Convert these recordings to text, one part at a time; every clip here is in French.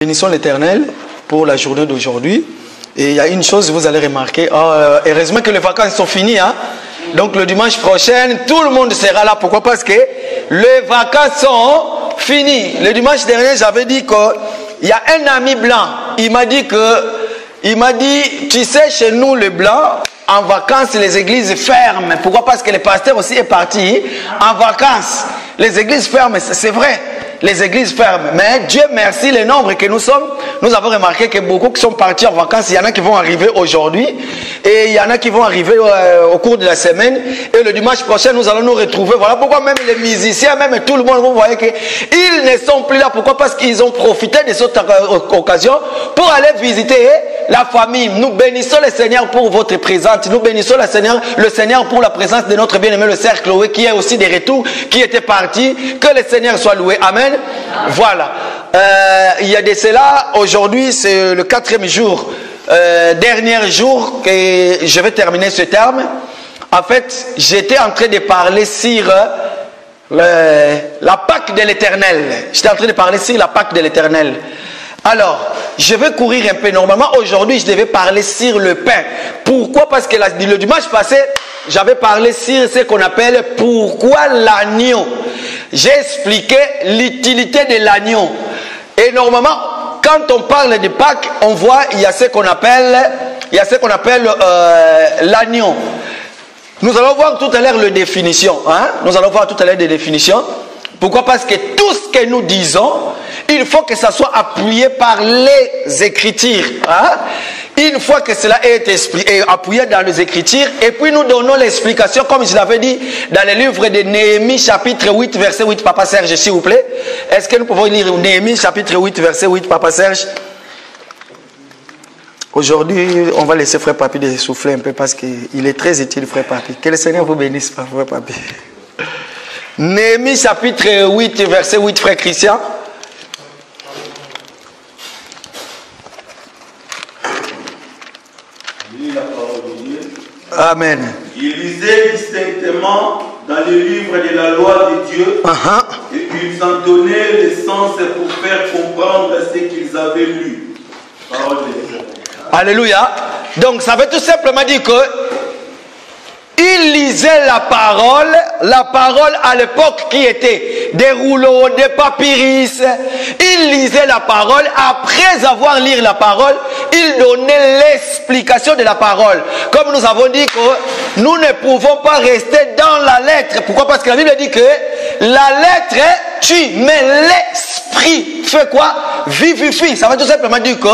Bénissons l'Éternel pour la journée d'aujourd'hui. Et il y a une chose, vous allez remarquer, heureusement que les vacances sont finies. Hein? Donc le dimanche prochain, tout le monde sera là. Pourquoi? Parce que les vacances sont finies. Le dimanche dernier, j'avais dit qu'il y a un ami blanc. Il m'a dit, tu sais, chez nous, les blancs, en vacances, les églises ferment. Pourquoi? Parce que le pasteur aussi est parti en vacances. Les églises ferment, c'est vrai. Les églises ferment. Mais Dieu merci, le nombre que nous sommes, nous avons remarqué que beaucoup qui sont partis en vacances, il y en a qui vont arriver aujourd'hui et il y en a qui vont arriver au cours de la semaine. Et le dimanche prochain, nous allons nous retrouver. Voilà pourquoi même les musiciens, même tout le monde, vous voyez qu'ils ne sont plus là. Pourquoi? Parce qu'ils ont profité de cette occasion pour aller visiter la famille. Nous bénissons le Seigneur pour votre présence. Nous bénissons le Seigneur pour la présence de notre bien-aimé, le Cercle Chloé, qui est aussi des retours, qui était parti. Que le Seigneur soit loué. Amen. Voilà. Il y a de cela, aujourd'hui c'est le 4e jour, dernier jour que je vais terminer ce terme. En fait, j'étais en train de parler sur la Pâque de l'Éternel. J'étais en train de parler sur la Pâque de l'Éternel. Alors, je vais courir un peu. Normalement, aujourd'hui, je devais parler sur le pain. Pourquoi? Parce que le dimanche passé, j'avais parlé sur ce qu'on appelle pourquoi l'agneau. J'ai expliqué l'utilité de l'agneau. Et normalement, quand on parle de Pâques, on voit il y a ce qu'on appelle, l'agneau. Nous allons voir tout à l'heure les définitions. Hein? Nous allons voir tout à l'heure des définitions. Pourquoi? Parce que tout ce que nous disons, il faut que ça soit appuyé par les Écritures. Hein? Une fois que cela est appuyé dans les Écritures, et puis nous donnons l'explication, comme je l'avais dit, dans le livre de Néhémie, chapitre 8, verset 8, Papa Serge, s'il vous plaît. Est-ce que nous pouvons lire Néhémie, chapitre 8, verset 8, Papa Serge? Aujourd'hui, on va laisser Frère Papi de souffler un peu parce qu'il est très utile, Frère Papi. Que le Seigneur vous bénisse, Frère Papi. Néhémie, chapitre 8, verset 8, Frère Christian. Amen. Il lisait distinctement dans le livre de la loi de Dieu et ils en donnaient le sens pour faire comprendre ce qu'ils avaient lu. Parole de Dieu. Alléluia. Donc ça veut tout simplement dire que il lisait la parole à l'époque qui était des rouleaux, des papyrus. Il lisait la parole. Après avoir lu la parole, il donnait l'explication de la parole. Comme nous avons dit que nous ne pouvons pas rester dans la lettre. Pourquoi? Parce que la Bible dit que la lettre tue, mais l'esprit fait quoi? Vivifie. Ça veut tout simplement dire que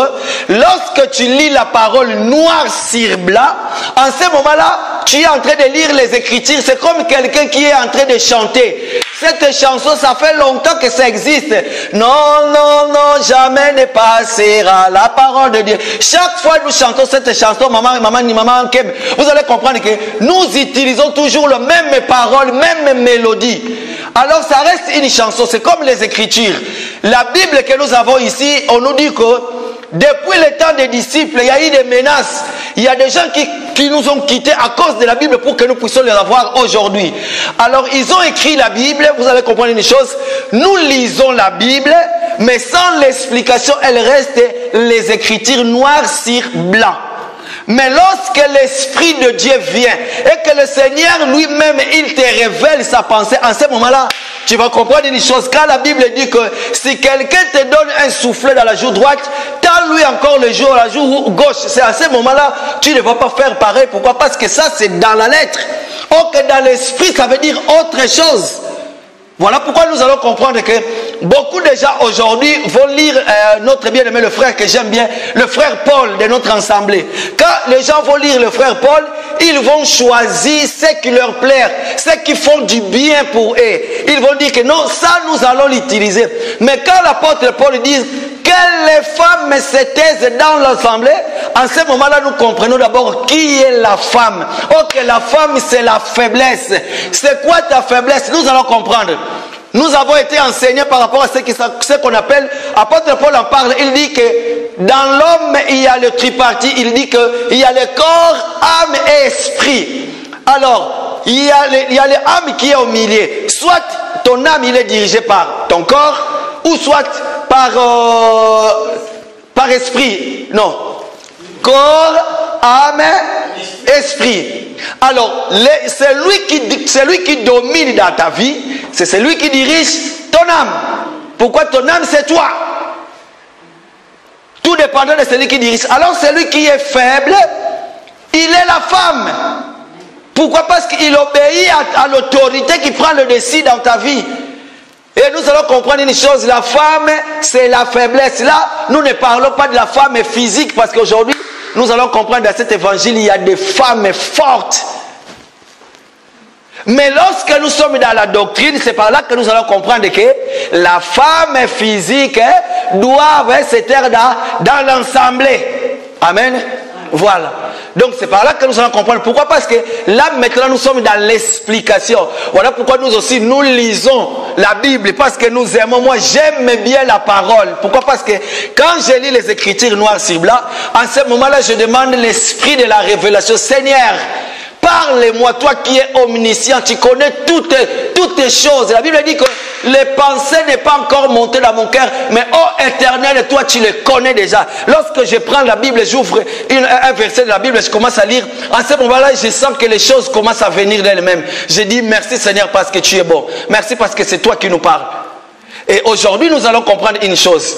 lorsque tu lis la parole noir sur blanc, en ce moment-là, tu es en train de lire les Écritures. C'est comme quelqu'un qui est en train de chanter. Cette chanson, ça fait longtemps que ça existe. Non, non, non, jamais ne passera la parole de Dieu. Chaque fois que nous chantons cette chanson, maman, vous allez comprendre que nous utilisons toujours la même parole, même mélodie. Alors ça reste une chanson, c'est comme les Écritures. La Bible que nous avons ici, on nous dit que depuis le temps des disciples, il y a eu des menaces. Il y a des gens qui nous ont quittés à cause de la Bible pour que nous puissions les avoir aujourd'hui. Alors, ils ont écrit la Bible. Vous allez comprendre une chose. Nous lisons la Bible, mais sans l'explication, elle reste les Écritures noires sur blanc. Mais lorsque l'Esprit de Dieu vient et que le Seigneur lui-même, il te révèle sa pensée, en ce moment-là, tu vas comprendre une chose. Quand la Bible dit que si quelqu'un te donne un soufflet dans la joue droite, tends-lui encore la joue gauche. C'est à ce moment-là, tu ne vas pas faire pareil. Pourquoi? Parce que ça, c'est dans la lettre. Or que dans l'esprit, ça veut dire autre chose. Voilà pourquoi nous allons comprendre que beaucoup de gens aujourd'hui vont lire notre bien-aimé, le frère que j'aime bien, le frère Paul de notre assemblée. Quand les gens vont lire le frère Paul, ils vont choisir ce qui leur plaît, ce qui font du bien pour eux. Ils vont dire que non, ça nous allons l'utiliser. Mais quand l'apôtre Paul dit que les femmes se taisent dans l'assemblée, en ce moment-là, nous comprenons d'abord qui est la femme. Ok, la femme, c'est la faiblesse. C'est quoi ta faiblesse? Nous allons comprendre. Nous avons été enseignés par rapport à ce qu'on appelle, apôtre Paul en parle, il dit que dans l'homme, il y a le tripartite, il dit qu'il y a le corps, âme et esprit. Alors, il y a l'âme qui est au milieu. Soit ton âme, il est dirigé par ton corps, ou soit par esprit. Non. Corps, âme, esprit. Alors, celui qui domine dans ta vie, c'est celui qui dirige ton âme. Pourquoi ton âme, c'est toi? Tout dépendant de celui qui dirige. Alors, celui qui est faible, il est la femme. Pourquoi? Parce qu'il obéit à l'autorité qui prend le dessus dans ta vie. Et nous allons comprendre une chose, la femme, c'est la faiblesse. Là, nous ne parlons pas de la femme physique, parce qu'aujourd'hui, nous allons comprendre dans cet évangile, il y a des femmes fortes. Mais lorsque nous sommes dans la doctrine, c'est par là que nous allons comprendre que la femme physique doit se taire dans l'assemblée. Amen. Voilà. Donc c'est par là que nous allons comprendre. Pourquoi? Parce que là maintenant nous sommes dans l'explication. Voilà pourquoi nous aussi nous lisons la Bible, parce que nous aimons. Moi j'aime bien la parole. Pourquoi? Parce que quand je lis les Écritures noir sur blanc, en ce moment-là je demande l'esprit de la révélation. Seigneur, parle-moi, toi qui es omniscient, tu connais toutes les choses. La Bible dit que les pensées n'est pas encore montées dans mon cœur, mais ô Éternel, toi tu les connais déjà. Lorsque je prends la Bible, j'ouvre un verset de la Bible, je commence à lire. En ce moment-là, je sens que les choses commencent à venir d'elles-mêmes. Je dis merci Seigneur parce que tu es bon. Merci parce que c'est toi qui nous parles. Et aujourd'hui, nous allons comprendre une chose.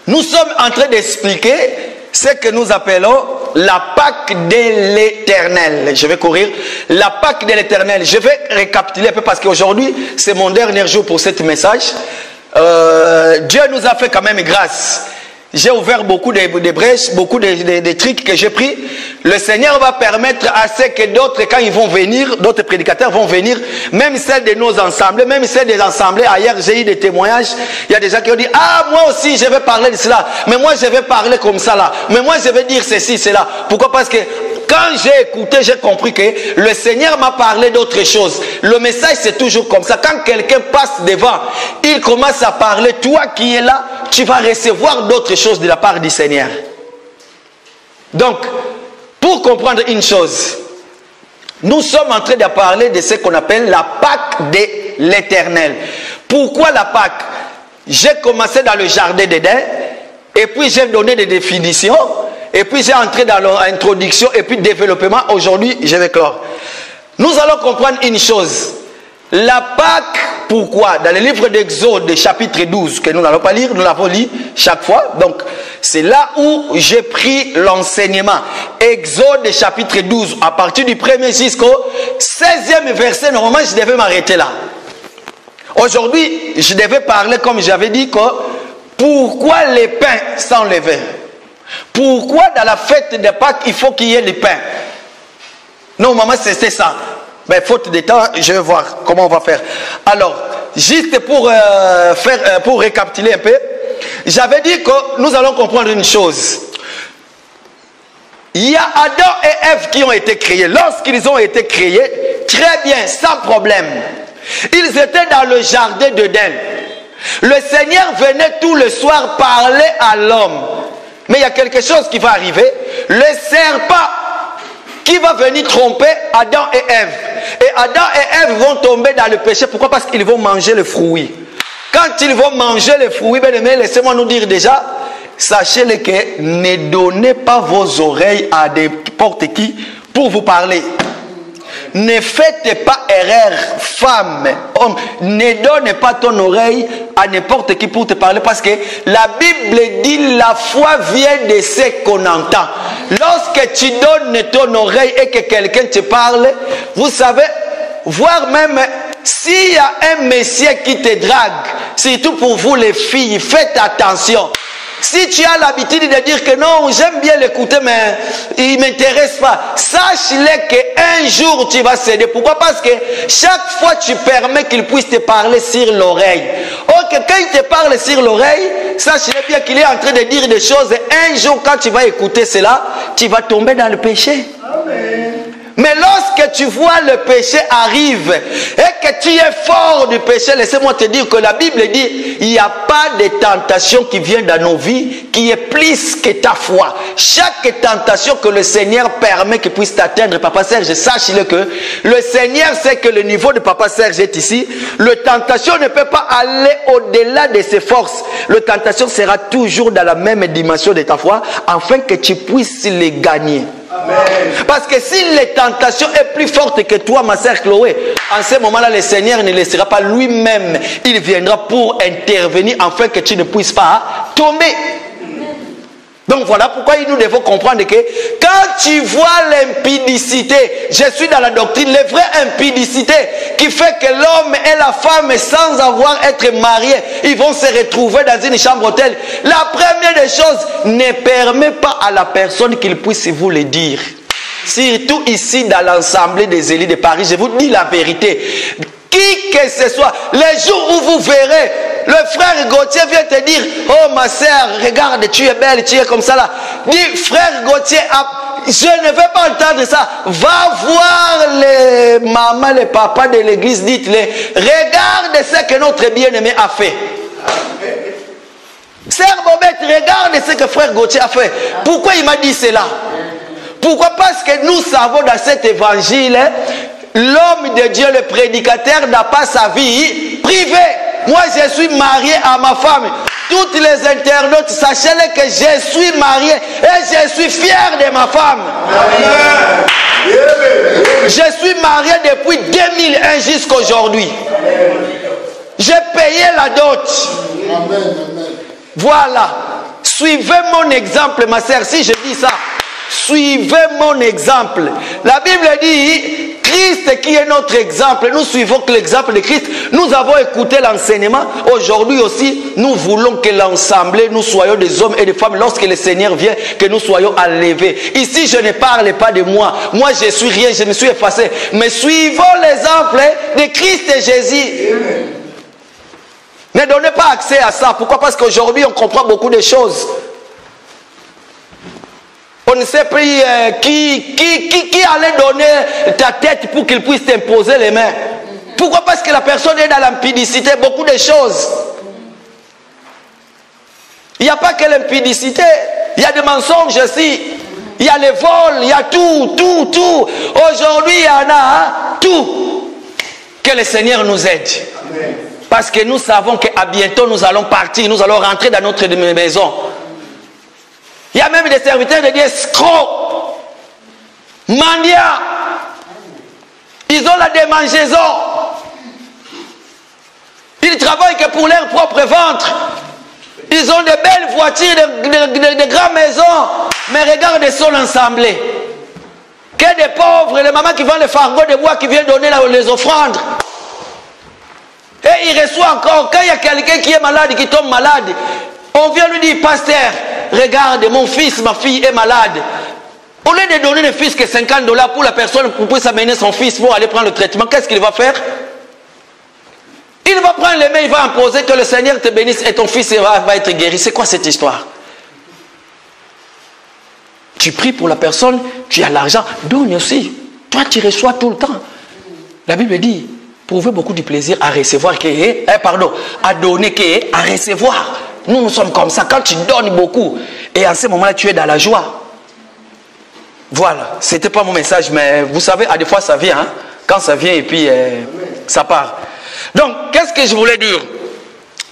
Nous sommes en train d'expliquer ce que nous appelons la Pâque de l'Éternel. Je vais courir. La Pâque de l'Éternel. Je vais récapituler un peu parce qu'aujourd'hui, c'est mon dernier jour pour ce message. Dieu nous a fait quand même grâce. J'ai ouvert beaucoup de brèches, beaucoup de trucs que j'ai pris. Le Seigneur va permettre à ce que d'autres, quand ils vont venir, d'autres prédicateurs vont venir, même celles de nos assemblées, même celles des assemblées. Ailleurs, j'ai eu des témoignages. Il y a des gens qui ont dit, ah, moi aussi, je vais parler de cela. Mais moi, je vais parler comme ça là. Mais moi, je vais dire ceci, cela. Pourquoi? Parce que quand j'ai écouté, j'ai compris que le Seigneur m'a parlé d'autre chose. Le message, c'est toujours comme ça. Quand quelqu'un passe devant, il commence à parler. Toi qui es là, tu vas recevoir d'autres choses de la part du Seigneur. Donc, pour comprendre une chose, nous sommes en train de parler de ce qu'on appelle la Pâque de l'Éternel. Pourquoi la Pâque? J'ai commencé dans le jardin d'Éden, et puis j'ai donné des définitions, et puis j'ai entré dans l'introduction, et puis développement. Aujourd'hui, je vais clore. Nous allons comprendre une chose. La Pâque, pourquoi? Dans le livre d'Exode, chapitre 12, que nous n'allons pas lire, nous l'avons lu chaque fois. Donc, c'est là où j'ai pris l'enseignement. Exode, chapitre 12, à partir du 1er jusqu'au 16e verset, normalement, je devais m'arrêter là. Aujourd'hui, je devais parler, comme j'avais dit, que pourquoi les pains sans levain? Pourquoi dans la fête de Pâques, il faut qu'il y ait des pains? Non, maman, c'était ça. Mais faute de temps, je vais voir comment on va faire. Alors, juste pour récapituler un peu, j'avais dit que nous allons comprendre une chose. Il y a Adam et Ève qui ont été créés. Lorsqu'ils ont été créés, très bien, sans problème. Ils étaient dans le jardin d'Éden. Le Seigneur venait tout le soir parler à l'homme. Mais il y a quelque chose qui va arriver. Le serpent qui va venir tromper Adam et Ève. Et Adam et Ève vont tomber dans le péché. Pourquoi? Parce qu'ils vont manger le fruit. Quand ils vont manger le fruit, bien aimé, laissez-moi nous dire déjà, sachez-le que ne donnez pas vos oreilles à n'importe qui pour vous parler. Ne faites pas erreur, femme, homme. Ne donne pas ton oreille à n'importe qui pour te parler, parce que la Bible dit la foi vient de ce qu'on entend. Lorsque tu donnes ton oreille et que quelqu'un te parle, vous savez, voire même s'il y a un monsieur qui te drague, surtout pour vous les filles, faites attention. Si tu as l'habitude de dire que non, j'aime bien l'écouter, mais il ne m'intéresse pas, sache-le qu'un jour tu vas céder. Pourquoi? Parce que chaque fois tu permets qu'il puisse te parler sur l'oreille. Ok, quand il te parle sur l'oreille, sache-le bien qu'il est en train de dire des choses. Et un jour, quand tu vas écouter cela, tu vas tomber dans le péché. Amen. Mais lorsque tu vois le péché arrive et que tu es fort du péché, laissez-moi te dire que la Bible dit, il n'y a pas de tentation qui vient dans nos vies qui est plus que ta foi. Chaque tentation que le Seigneur permet qu'il puisse t'atteindre, Papa Serge, sache-le que le Seigneur sait que le niveau de Papa Serge est ici. Le tentation ne peut pas aller au-delà de ses forces. Le tentation sera toujours dans la même dimension de ta foi afin que tu puisses les gagner. Amen. Parce que si la tentation est plus forte que toi, ma sœur Chloé, en ce moment-là, le Seigneur ne laissera pas lui-même. Il viendra pour intervenir afin que tu ne puisses pas tomber. Donc voilà pourquoi nous devons comprendre que quand tu vois l'impudicité, je suis dans la doctrine, les vraies impudicités qui fait que l'homme et la femme sans avoir été mariés, ils vont se retrouver dans une chambre d'hôtel. La première des choses, ne permet pas à la personne qu'il puisse vous le dire. Surtout ici dans l'Assemblée des élus de Paris, je vous dis la vérité. Qui que ce soit, les jours où vous verrez, le frère Gauthier vient te dire, oh ma sœur, regarde, tu es belle, tu es comme ça là. Dis, frère Gauthier, je ne veux pas entendre ça. Va voir les mamans, les papas de l'église, dites-les, regarde ce que notre bien-aimé a fait. Sœur Bobette, regarde ce que frère Gauthier a fait. Pourquoi il m'a dit cela? Pourquoi? Parce que nous savons dans cet évangile, l'homme de Dieu, le prédicateur, n'a pas sa vie privée. Moi, je suis marié à ma femme. Toutes les internautes, sachez-le que je suis marié et je suis fier de ma femme. Je suis marié depuis 2001 jusqu'à aujourd'hui. J'ai payé la dot. Voilà. Suivez mon exemple, ma sœur. Si je dis ça, suivez mon exemple. La Bible dit, Christ qui est notre exemple, nous suivons que l'exemple de Christ. Nous avons écouté l'enseignement. Aujourd'hui aussi, nous voulons que l'ensemble, nous soyons des hommes et des femmes, lorsque le Seigneur vient, que nous soyons enlevés. Ici, je ne parle pas de moi. Moi, je suis rien, je me suis effacé. Mais suivons l'exemple de Christ et Jésus. Ne donnez pas accès à ça. Pourquoi? Parce qu'aujourd'hui, on comprend beaucoup de choses. On ne sait plus qui allait donner ta tête pour qu'il puisse t'imposer les mains. Pourquoi? Parce que la personne est dans l'impudicité, beaucoup de choses. Il n'y a pas que l'impudicité, il y a des mensonges aussi. Il y a les vols, il y a tout. Aujourd'hui, il y en a tout. Que le Seigneur nous aide. Amen. Parce que nous savons qu'à bientôt, nous allons partir, nous allons rentrer dans notre maison. Il y a même des serviteurs de Dieu escrocs, mendiants. Ils ont la démangeaison. Ils travaillent que pour leur propre ventre. Ils ont de belles voitures, de grandes maisons. Mais regarde son assemblée. Que des pauvres, les mamans qui vendent les fardeaux de bois, qui viennent donner les offrandes. Et il reçoit encore, quand il y a quelqu'un qui est malade, qui tombe malade, on vient lui dire, pasteur, regarde, mon fils, ma fille est malade. Au lieu de donner ne fils que $50 pour la personne pour pouvoir amener son fils pour aller prendre le traitement, qu'est-ce qu'il va faire? Il va prendre les mains, il va imposer que le Seigneur te bénisse et ton fils va être guéri. C'est quoi cette histoire? Tu pries pour la personne, tu as l'argent, donne aussi. Toi, tu reçois tout le temps. La Bible dit, prouvez beaucoup du plaisir à recevoir, à donner, à recevoir. Nous sommes comme ça. Quand tu donnes beaucoup, et en ce moment-là, tu es dans la joie. Voilà. Ce n'était pas mon message, mais vous savez, à des fois, ça vient. Hein? Quand ça vient, et puis ça part. Donc, qu'est-ce que je voulais dire?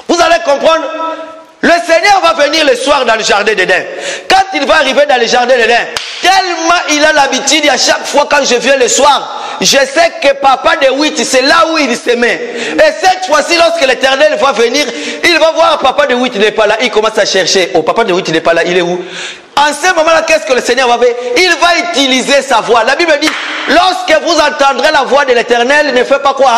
Vous allez comprendre. Le Seigneur va venir le soir dans le jardin d'Éden. Quand il va arriver dans le jardin d'Éden, tellement il a l'habitude, à chaque fois quand je viens le soir, je sais que papa de 8, c'est là où il se met. Et cette fois-ci, lorsque l'Éternel va venir, il va voir papa de 8 n'est pas là. Il commence à chercher. Oh, papa de 8 n'est pas là, il est où? En ce moment-là, qu'est-ce que le Seigneur va faire? Il va utiliser sa voix. La Bible dit, lorsque vous entendrez la voix de l'Éternel, ne faites pas quoi?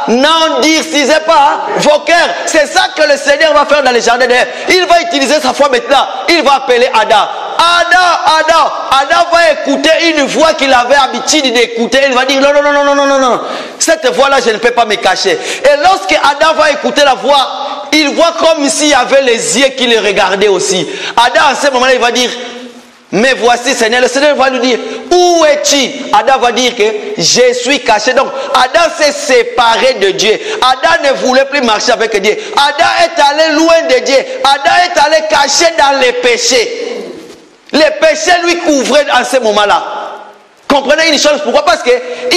N'endurcisez pas vos cœurs. C'est ça que le Seigneur va faire dans les jardins d'Éden. Il va utiliser sa voix maintenant. Il va appeler Adam. Adam va écouter une voix qu'il avait l'habitude d'écouter. Il va dire non. Cette voix-là, je ne peux pas me cacher. Et lorsque Adam va écouter la voix, il voit comme s'il y avait les yeux qui le regardaient aussi. Adam, à ce moment-là, il va dire, mais voici, Seigneur. Le Seigneur va lui dire, où es-tu? Adam va dire que je suis caché. Donc Adam s'est séparé de Dieu. Adam ne voulait plus marcher avec Dieu. Adam est allé loin de Dieu. Adam est allé caché dans les péchés. Les péchés lui couvraient en ce moment-là. Comprenez une chose, pourquoi? Parce qu'il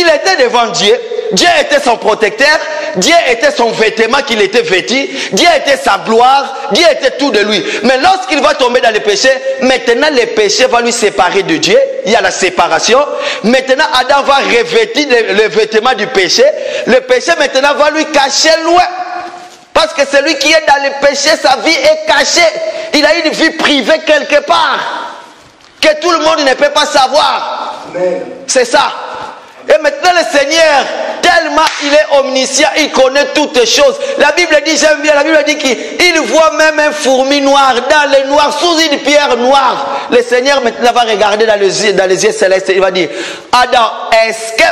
était devant Dieu. Dieu était son protecteur. Dieu était son vêtement qu'il était vêtu. Dieu était sa gloire. Dieu était tout de lui. Mais lorsqu'il va tomber dans les péchés, maintenant les péchés vont lui séparer de Dieu. Il y a la séparation. Maintenant Adam va revêtir le vêtement du péché. Le péché maintenant va lui cacher loin. Parce que celui qui est dans le péché, sa vie est cachée. Il a une vie privée quelque part. Que tout le monde ne peut pas savoir. C'est ça. Et maintenant le Seigneur, tellement il est omniscient, il connaît toutes les choses. La Bible dit, j'aime bien, la Bible dit qu'il voit même un fourmi noir dans le noir, sous une pierre noire. Le Seigneur maintenant va regarder dans les yeux célestes et il va dire, Adam, est-ce que...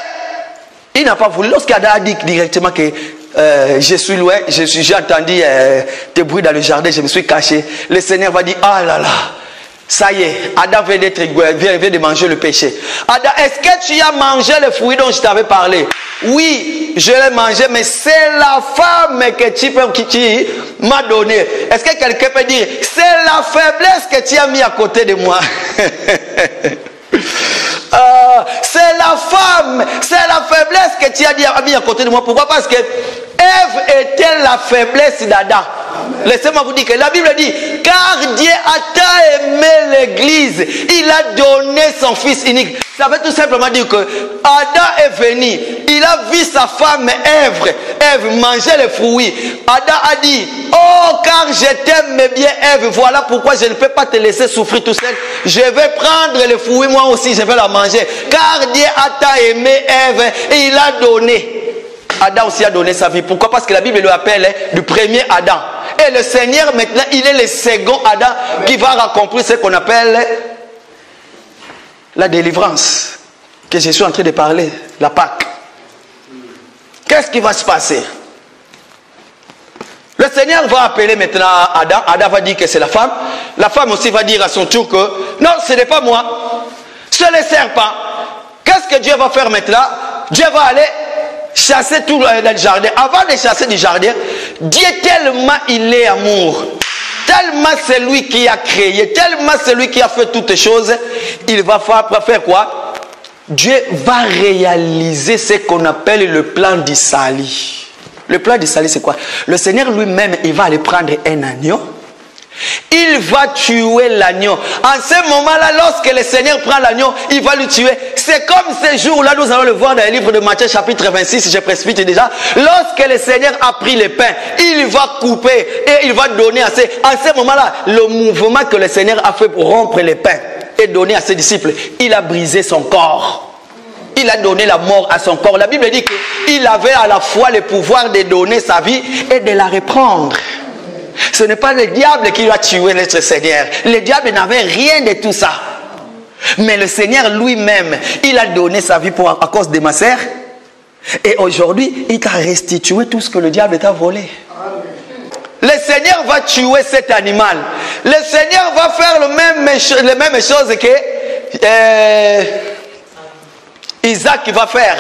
Il n'a pas voulu. Lorsqu'Adam a dit directement que je suis loin, j'ai entendu des bruits dans le jardin, je me suis caché. Le Seigneur va dire, ah là là. Ça y est, Adam vient de manger le péché. Adam, est-ce que tu as mangé le fruit dont je t'avais parlé? Oui, je l'ai mangé, mais c'est la femme que tu m'as donnée. Est-ce que quelqu'un peut dire, c'est la faiblesse que tu as mis à côté de moi? C'est la femme, c'est la faiblesse que tu as mis à côté de moi. Pourquoi? Parce que Ève était la faiblesse d'Adam. Laissez-moi vous dire que la Bible dit, car Dieu a tant aimé l'église, il a donné son fils unique. Ça veut tout simplement dire que Adam est venu, il a vu sa femme Ève manger les fruits. Adam a dit, oh car je t'aime bien Ève, voilà pourquoi je ne peux pas te laisser souffrir tout seul. Je vais prendre les fruits, moi aussi je vais la manger. Car Dieu a tant aimé Ève et il a donné. Adam aussi a donné sa vie. Pourquoi? Parce que la Bible le appelle le premier Adam. Et le Seigneur maintenant, il est le second Adam qui va accomplir ce qu'on appelle la délivrance. Que je suis en train de parler, la Pâque. Qu'est-ce qui va se passer? Le Seigneur va appeler maintenant Adam. Adam va dire que c'est la femme. La femme aussi va dire à son tour que non, ce n'est pas moi. Ce n'est le serpent. Qu'est-ce que Dieu va faire maintenant? Dieu va aller chasser tout dans le jardin. Avant de chasser du jardin, Dieu tellement il est amour, tellement c'est lui qui a créé, tellement c'est lui qui a fait toutes choses, il va faire quoi? Dieu va réaliser ce qu'on appelle le plan d'Isali. Le plan d'Isali c'est quoi? Le Seigneur lui-même, il va aller prendre un agneau. Il va tuer l'agneau. En ce moment-là, lorsque le Seigneur prend l'agneau, il va le tuer. C'est comme ce jour-là, nous allons le voir dans le livre de Matthieu chapitre 26, je précipite déjà. Lorsque le Seigneur a pris le pain, il va couper et il va donner à ce moment-là, le mouvement que le Seigneur a fait pour rompre le pain et donner à ses disciples, il a brisé son corps. Il a donné la mort à son corps. La Bible dit qu'il avait à la fois le pouvoir de donner sa vie et de la reprendre. Ce n'est pas le diable qui a tué notre Seigneur. Le diable n'avait rien de tout ça. Mais le Seigneur lui-même, il a donné sa vie à cause de ma sœur. Et aujourd'hui, il t'a restitué tout ce que le diable t'a volé. Le Seigneur va tuer cet animal. Le Seigneur va faire les mêmes choses que Isaac va faire.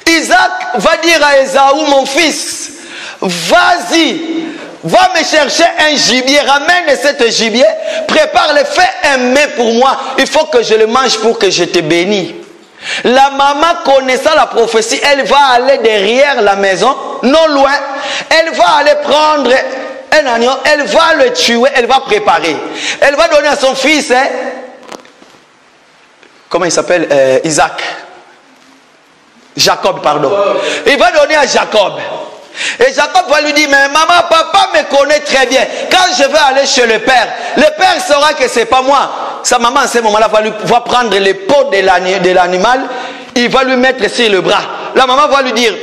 Isaac va dire à Ésaü, mon fils, vas-y, va me chercher un gibier, ramène cet gibier, prépare-le, fais un mets pour moi, il faut que je le mange pour que je te bénisse. La maman, connaissant la prophétie, elle va aller derrière la maison, non loin, elle va aller prendre un agneau, elle va le tuer, elle va préparer. Elle va donner à son fils, comment il s'appelle, Isaac, Jacob, pardon. Il va donner à Jacob. Et Jacob va lui dire, mais maman, papa me connaît très bien. Quand je vais aller chez le père saura que c'est pas moi. Sa maman, à ce moment-là, va prendre les peaux de l'animal, il va lui mettre sur le bras. La maman va lui dire,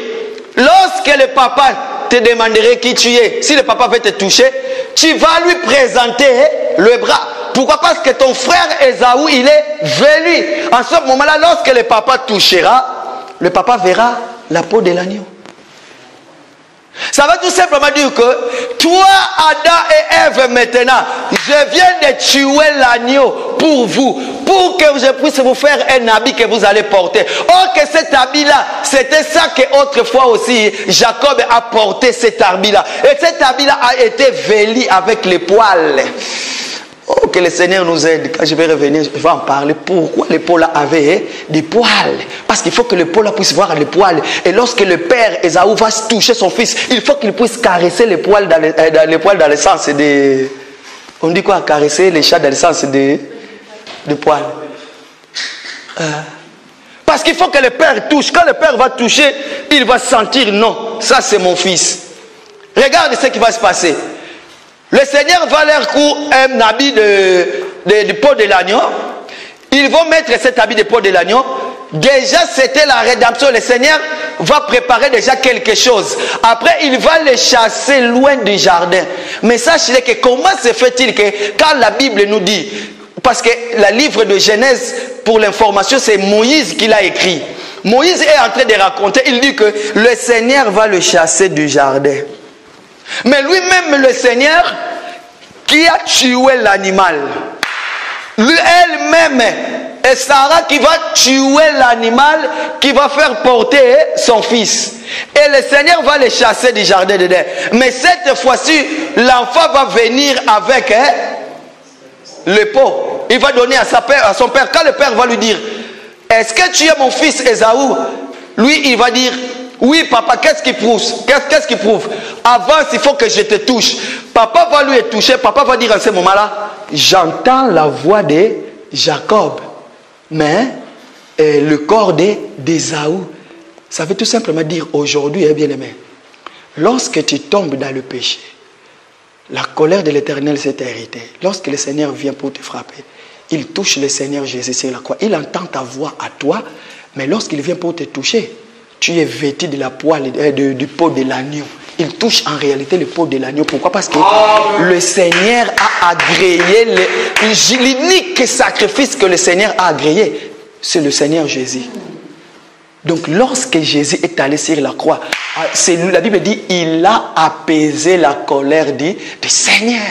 lorsque le papa te demanderait qui tu es, si le papa veut te toucher, tu vas lui présenter le bras. Pourquoi? Parce que ton frère Ésaü, il est venu. En ce moment-là, lorsque le papa touchera, le papa verra la peau de l'agneau. Ça veut tout simplement dire que toi, Adam et Ève, maintenant, je viens de tuer l'agneau pour vous. pour que je puisse vous faire un habit que vous allez porter. Or que cet habit-là, c'était ça que autrefois aussi, Jacob a porté cet habit-là. Et cet habit-là a été vêtu avec les poils. Oh, que le Seigneur nous aide. Quand je vais revenir, je vais en parler. Pourquoi les poils avaient des poils? Parce qu'il faut que le poil puisse voir les poils. Et lorsque le père Ésaü va toucher son fils, il faut qu'il puisse caresser les poils dans le sens des... On dit quoi? Caresser les chats dans le sens des poils. Parce qu'il faut que le père touche. Quand le père va toucher, il va sentir, non, ça c'est mon fils. Regarde ce qui va se passer. Le Seigneur va leur coudre un habit de peau de l'agneau. Ils vont mettre cet habit de peau de l'agneau. Déjà, c'était la rédemption. Le Seigneur va préparer déjà quelque chose. Après, il va les chasser loin du jardin. Mais sachez que comment se fait-il que quand la Bible nous dit, parce que le livre de Genèse, pour l'information, c'est Moïse qui l'a écrit. Moïse est en train de raconter, il dit que le Seigneur va le chasser du jardin. Mais lui-même, le Seigneur, qui a tué l'animal, elle-même, et Sarah qui va tuer l'animal, qui va faire porter son fils. Et le Seigneur va le chasser du jardin d'Éden. Mais cette fois-ci, l'enfant va venir avec le pot. Il va donner à son père. Quand le père va lui dire, est-ce que tu es mon fils Ésaü? Lui, il va dire, oui, papa, qu'est-ce qui prouve? Qu'est-ce qui prouve? Avance, il faut que je te touche. Papa va lui toucher. Papa va dire en ce moment-là, j'entends la voix de Jacob, mais le corps d'Ésaü. Ça veut tout simplement dire aujourd'hui, bien aimé, lorsque tu tombes dans le péché, la colère de l'Éternel s'est arrêtée. Lorsque le Seigneur vient pour te frapper, il touche le Seigneur Jésus sur la croix. Il entend ta voix à toi, mais lorsqu'il vient pour te toucher, tu es vêtu de la poêle, du peau de l'agneau. Il touche en réalité le peau de l'agneau. Pourquoi? Parce que le Seigneur a agréé l'unique sacrifice que le Seigneur a agréé, c'est le Seigneur Jésus. Donc lorsque Jésus est allé sur la croix, la Bible dit, il a apaisé la colère du Seigneur.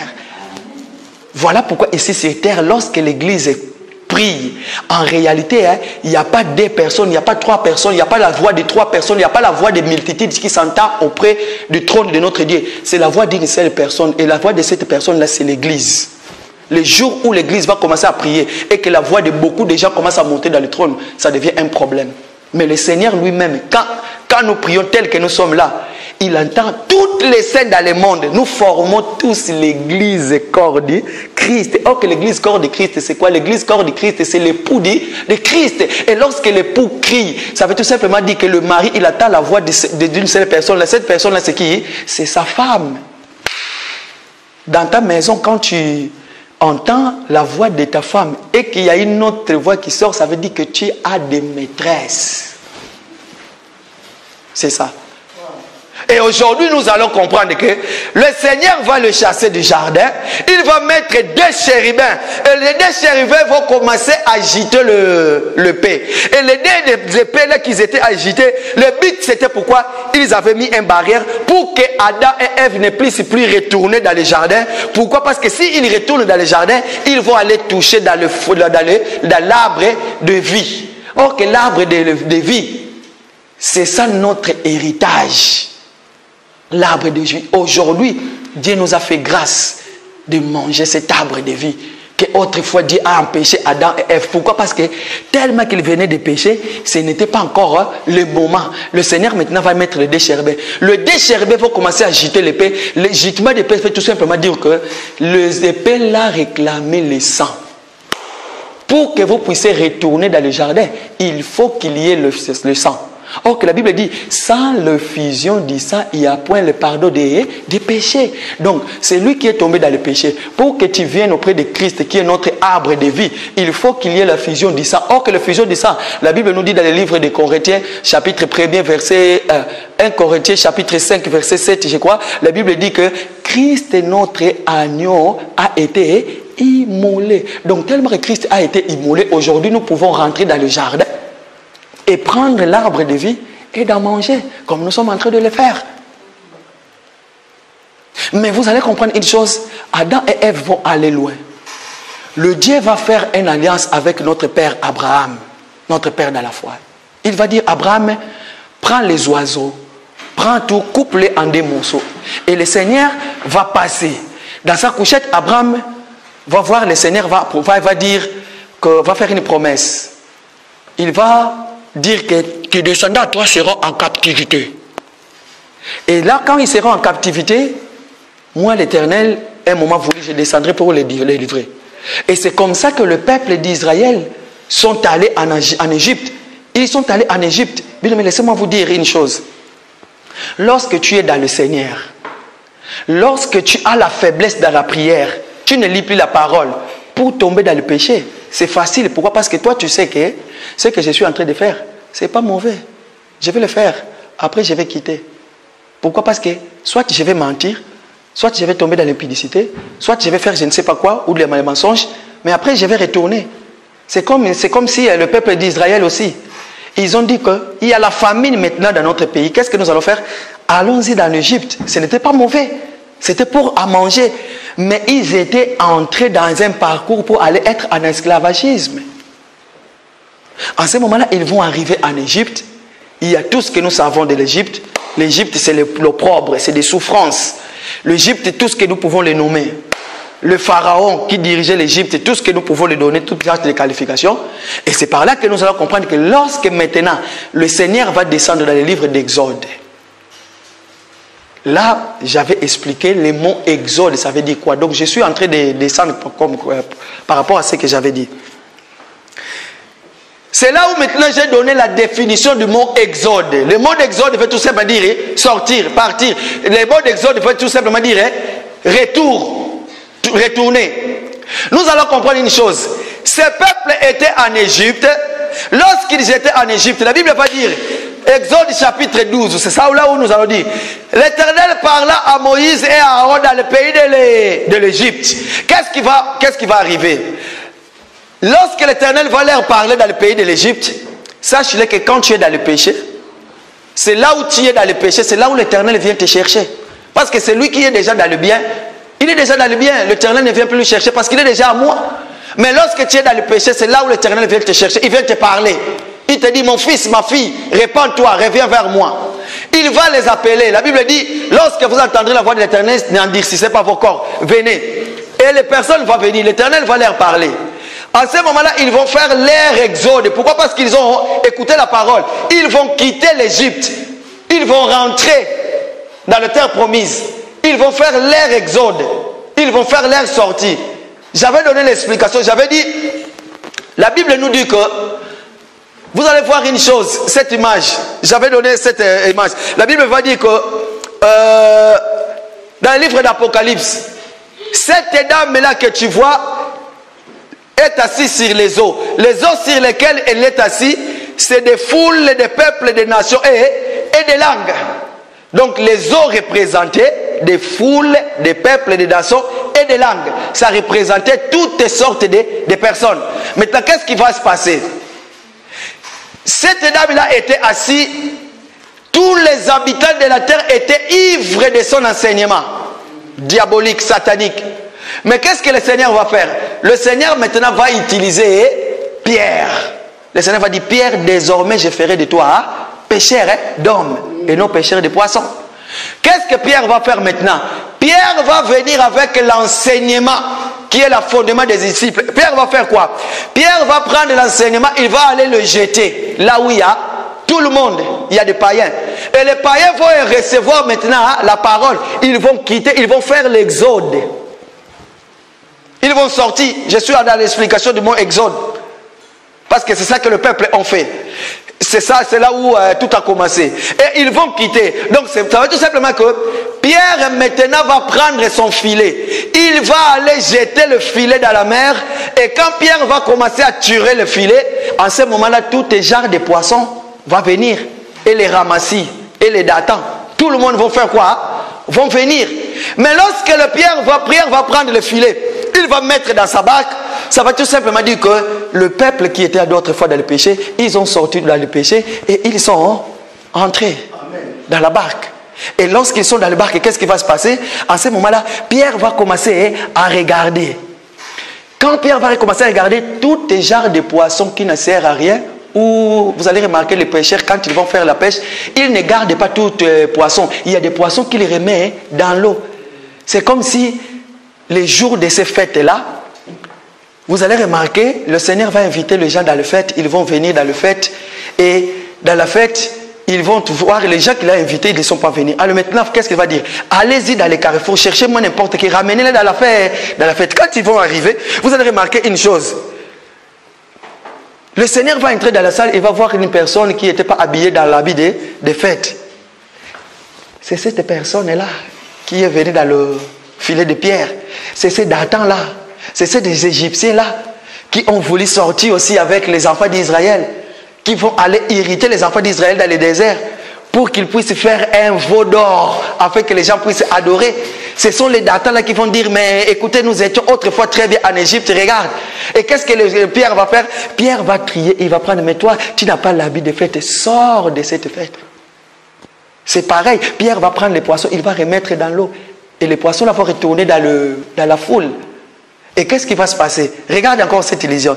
Voilà pourquoi ici sur terre, lorsque l'Église prie, en réalité, il n'y a pas deux personnes, il n'y a pas trois personnes, il n'y a pas la voix de trois personnes, il n'y a pas la voix des multitudes qui s'entendent auprès du trône de notre Dieu. C'est la voix d'une seule personne. Et la voix de cette personne-là, c'est l'Église. Le jour où l'Église va commencer à prier et que la voix de beaucoup de gens commence à monter dans le trône, ça devient un problème. Mais le Seigneur lui-même, quand nous prions tel que nous sommes là, il entend toutes les scènes dans le monde. Nous formons tous l'église corps de Christ. Or que l'église corps de Christ, c'est quoi? L'église corps de Christ, c'est l'époux de Christ. Et lorsque l'époux crie, ça veut tout simplement dire que le mari, il attend la voix d'une seule personne. Cette personne-là, c'est qui? C'est sa femme. Dans ta maison, quand tu entends la voix de ta femme et qu'il y a une autre voix qui sort, ça veut dire que tu as des maîtresses. C'est ça. Et aujourd'hui, nous allons comprendre que le Seigneur va le chasser du jardin. Il va mettre deux chérubins. Et les deux chérubins vont commencer à agiter l'épée. Et les deux épées là qu'ils étaient agitées, le but c'était pourquoi ils avaient mis une barrière pour que Adam et Ève ne puissent plus retourner dans le jardin. Pourquoi? Parce que s'ils retournent dans le jardin, ils vont aller toucher dans l'arbre de vie. Or que l'arbre de vie, c'est ça notre héritage. L'arbre de vie. Aujourd'hui, Dieu nous a fait grâce de manger cet arbre de vie que autrefois Dieu a empêché Adam et Ève. Pourquoi? Parce que tellement qu'ils venaient de pécher, ce n'était pas encore le moment. Le Seigneur maintenant va mettre les deux chérubins. Le deux chérubins vont commencer à agiter l'épée. Le gitement d'épée fait tout simplement dire que les épées là réclamaient le sang. Pour que vous puissiez retourner dans le jardin, il faut qu'il y ait le sang. Or que la Bible dit, sans l'effusion du sang, il n'y a point le pardon des péchés. Donc, c'est lui qui est tombé dans le péché. Pour que tu viennes auprès de Christ, qui est notre arbre de vie, il faut qu'il y ait la fusion du sang. Or que la fusion du sang, la Bible nous dit dans le livre des Corinthiens, chapitre 1er, verset 1 Corinthiens, chapitre 5, verset 7, je crois, la Bible dit que Christ, notre agneau, a été immolé. Donc, tellement que Christ a été immolé, aujourd'hui, nous pouvons rentrer dans le jardin et prendre l'arbre de vie et d'en manger, comme nous sommes en train de le faire. Mais vous allez comprendre une chose, Adam et Ève vont aller loin. le Dieu va faire une alliance avec notre père Abraham, notre père dans la foi. Il va dire, Abraham, prends les oiseaux, prends tout, coupe-les en des morceaux. Et le Seigneur va passer. Dans sa couchette, Abraham va voir, le Seigneur va dire, va faire une promesse. Il va dire que tes descendants à toi seront en captivité. Et là, quand ils seront en captivité, moi, l'Éternel, un moment voulu, je descendrai pour les livrer. Et c'est comme ça que le peuple d'Israël sont allés en Égypte. Ils sont allés en Égypte. Mais laissez-moi vous dire une chose. Lorsque tu es dans le Seigneur, lorsque tu as la faiblesse dans la prière, tu ne lis plus la parole pour tomber dans le péché. C'est facile. Pourquoi? Parce que toi, tu sais que ce que je suis en train de faire, ce n'est pas mauvais. Je vais le faire. Après, je vais quitter. Pourquoi? Parce que soit je vais mentir, soit je vais tomber dans l'impudicité, soit je vais faire je ne sais pas quoi, ou des mensonges, mais après, je vais retourner. C'est comme si le peuple d'Israël aussi, ils ont dit qu'il y a la famine maintenant dans notre pays. Qu'est-ce que nous allons faire? Allons-y dans l'Égypte. Ce n'était pas mauvais. C'était pour à manger. Mais ils étaient entrés dans un parcours pour aller être en esclavagisme. En ce moment-là, ils vont arriver en Égypte. Il y a tout ce que nous savons de l'Égypte. L'Égypte, c'est l'opprobre, c'est des souffrances. L'Égypte, tout ce que nous pouvons le nommer. Le pharaon qui dirigeait l'Égypte, tout ce que nous pouvons lui donner, toutes les qualifications. Et c'est par là que nous allons comprendre que lorsque maintenant le Seigneur va descendre dans les livres d'Exode, là, j'avais expliqué le mot Exode, ça veut dire quoi? Donc je suis en train de descendre par rapport à ce que j'avais dit. C'est là où maintenant j'ai donné la définition du mot Exode. Le mot Exode veut tout simplement dire sortir, partir. Le mot Exode veut tout simplement dire retour, retourner. Nous allons comprendre une chose. Ces peuples étaient en Égypte. Lorsqu'ils étaient en Égypte, la Bible va dire, Exode chapitre 12, c'est ça là où nous allons dire, l'Éternel parla à Moïse et à Aaron dans le pays de l'Égypte. Qu'est-ce qui va arriver? Lorsque l'Éternel va leur parler dans le pays de l'Égypte, sache-le que quand tu es dans le péché, c'est là où tu es dans le péché, c'est là où l'Éternel vient te chercher. Parce que c'est lui qui est déjà dans le bien. Il est déjà dans le bien. L'Éternel ne vient plus le chercher parce qu'il est déjà à moi. Mais lorsque tu es dans le péché, c'est là où l'Éternel vient te chercher. Il vient te parler. Il te dit, mon fils, ma fille, répands-toi, reviens vers moi. Il va les appeler. La Bible dit, lorsque vous entendrez la voix de l'Éternel, n'endurcissez pas vos corps. Venez. Et les personnes vont venir. L'Éternel va leur parler. En ce moment-là, ils vont faire leur exode. Pourquoi? Parce qu'ils ont écouté la parole. Ils vont quitter l'Égypte. Ils vont rentrer dans la terre promise. Ils vont faire leur exode. Ils vont faire leur sortie. J'avais donné l'explication. J'avais dit, la Bible nous dit que, vous allez voir une chose, cette image. J'avais donné cette image. La Bible va dire que, dans le livre d'Apocalypse, cette dame-là que tu vois, est assise sur les eaux. Les eaux sur lesquelles elle est assise, c'est des foules, des peuples, des nations et des langues. Donc les eaux représentaient des foules, des peuples, des nations et des langues. Ça représentait toutes sortes de personnes. Maintenant, qu'est-ce qui va se passer? Cette dame-là était assise. Tous les habitants de la terre étaient ivres de son enseignement diabolique, satanique. Mais qu'est-ce que le Seigneur va faire? Le Seigneur maintenant va utiliser Pierre. Le Seigneur va dire, Pierre, désormais je ferai de toi pêcheur d'hommes et non pêcheur de poissons. Qu'est-ce que Pierre va faire maintenant? Pierre va venir avec l'enseignement qui est le fondement des disciples. Pierre va faire quoi? Pierre va prendre l'enseignement, il va aller le jeter là où il y a tout le monde, il y a des païens. Et les païens vont recevoir maintenant la parole. Ils vont quitter, ils vont faire l'exode. Ils vont sortir. Je suis dans l'explication du mot exode. Parce que c'est ça que le peuple a fait. C'est ça, c'est là où tout a commencé. Et ils vont quitter. Donc ça veut tout simplement que Pierre maintenant va prendre son filet. Il va aller jeter le filet dans la mer. Et quand Pierre va commencer à tirer le filet, en ce moment-là, tout les genres de poissons vont venir et les ramasser et les datant. Tout le monde va faire quoi? Vont venir. Mais lorsque le Pierre va prendre le filet, il va mettre dans sa barque. Ça va tout simplement dire que le peuple qui était d'autres fois dans le péché, ils ont sorti dans le péché et ils sont entrés dans la barque. Et lorsqu'ils sont dans la barque, qu'est-ce qui va se passer? En ce moment-là, Pierre va commencer à regarder. Quand Pierre va commencer à regarder tous les genres de poissons qui ne servent à rien, ou vous allez remarquer les pêcheurs, quand ils vont faire la pêche, ils ne gardent pas tous les poissons. Il y a des poissons qu'ils remettent dans l'eau. C'est comme si les jours de ces fêtes-là, vous allez remarquer, le Seigneur va inviter les gens dans la fête, ils vont venir dans la fête, et dans la fête, ils vont voir les gens qu'il a invités, ils ne sont pas venus. Alors maintenant, qu'est-ce qu'il va dire? Allez-y dans les carrefours, cherchez-moi n'importe qui, ramenez-les dans la fête. Quand ils vont arriver, vous allez remarquer une chose. Le Seigneur va entrer dans la salle et va voir une personne qui n'était pas habillée dans l'habit des fêtes. C'est cette personne-là qui est venue dans le filet de Pierre. C'est ces Datans-là. C'est ces des Égyptiens-là qui ont voulu sortir aussi avec les enfants d'Israël, qui vont aller irriter les enfants d'Israël dans le désert pour qu'ils puissent faire un veau d'or afin que les gens puissent adorer. Ce sont les Datans-là qui vont dire, mais écoutez, nous étions autrefois très bien en Égypte, regarde. Et qu'est-ce que Pierre va faire? Pierre va crier, il va prendre, mais toi, tu n'as pas l'habit de fête, sors de cette fête. C'est pareil, Pierre va prendre les poissons, il va remettre dans l'eau. Et les poissons là vont retourner dans la foule. Et qu'est-ce qui va se passer? Regarde encore cette illusion.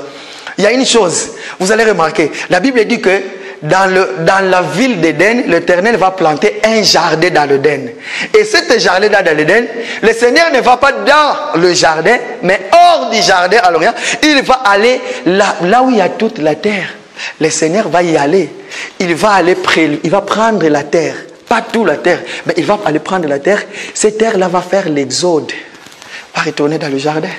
Il y a une chose, vous allez remarquer, la Bible dit que dans la ville d'Éden, l'Éternel va planter un jardin dans l'Éden. Et cet jardin dans l'Éden, le Seigneur ne va pas dans le jardin, mais hors du jardin à l'Orient, il va aller là où il y a toute la terre. Le Seigneur va y aller. Il va prendre la terre. Pas toute la terre, mais il va aller prendre la terre. Cette terre-là va faire l'exode. Va retourner dans le jardin.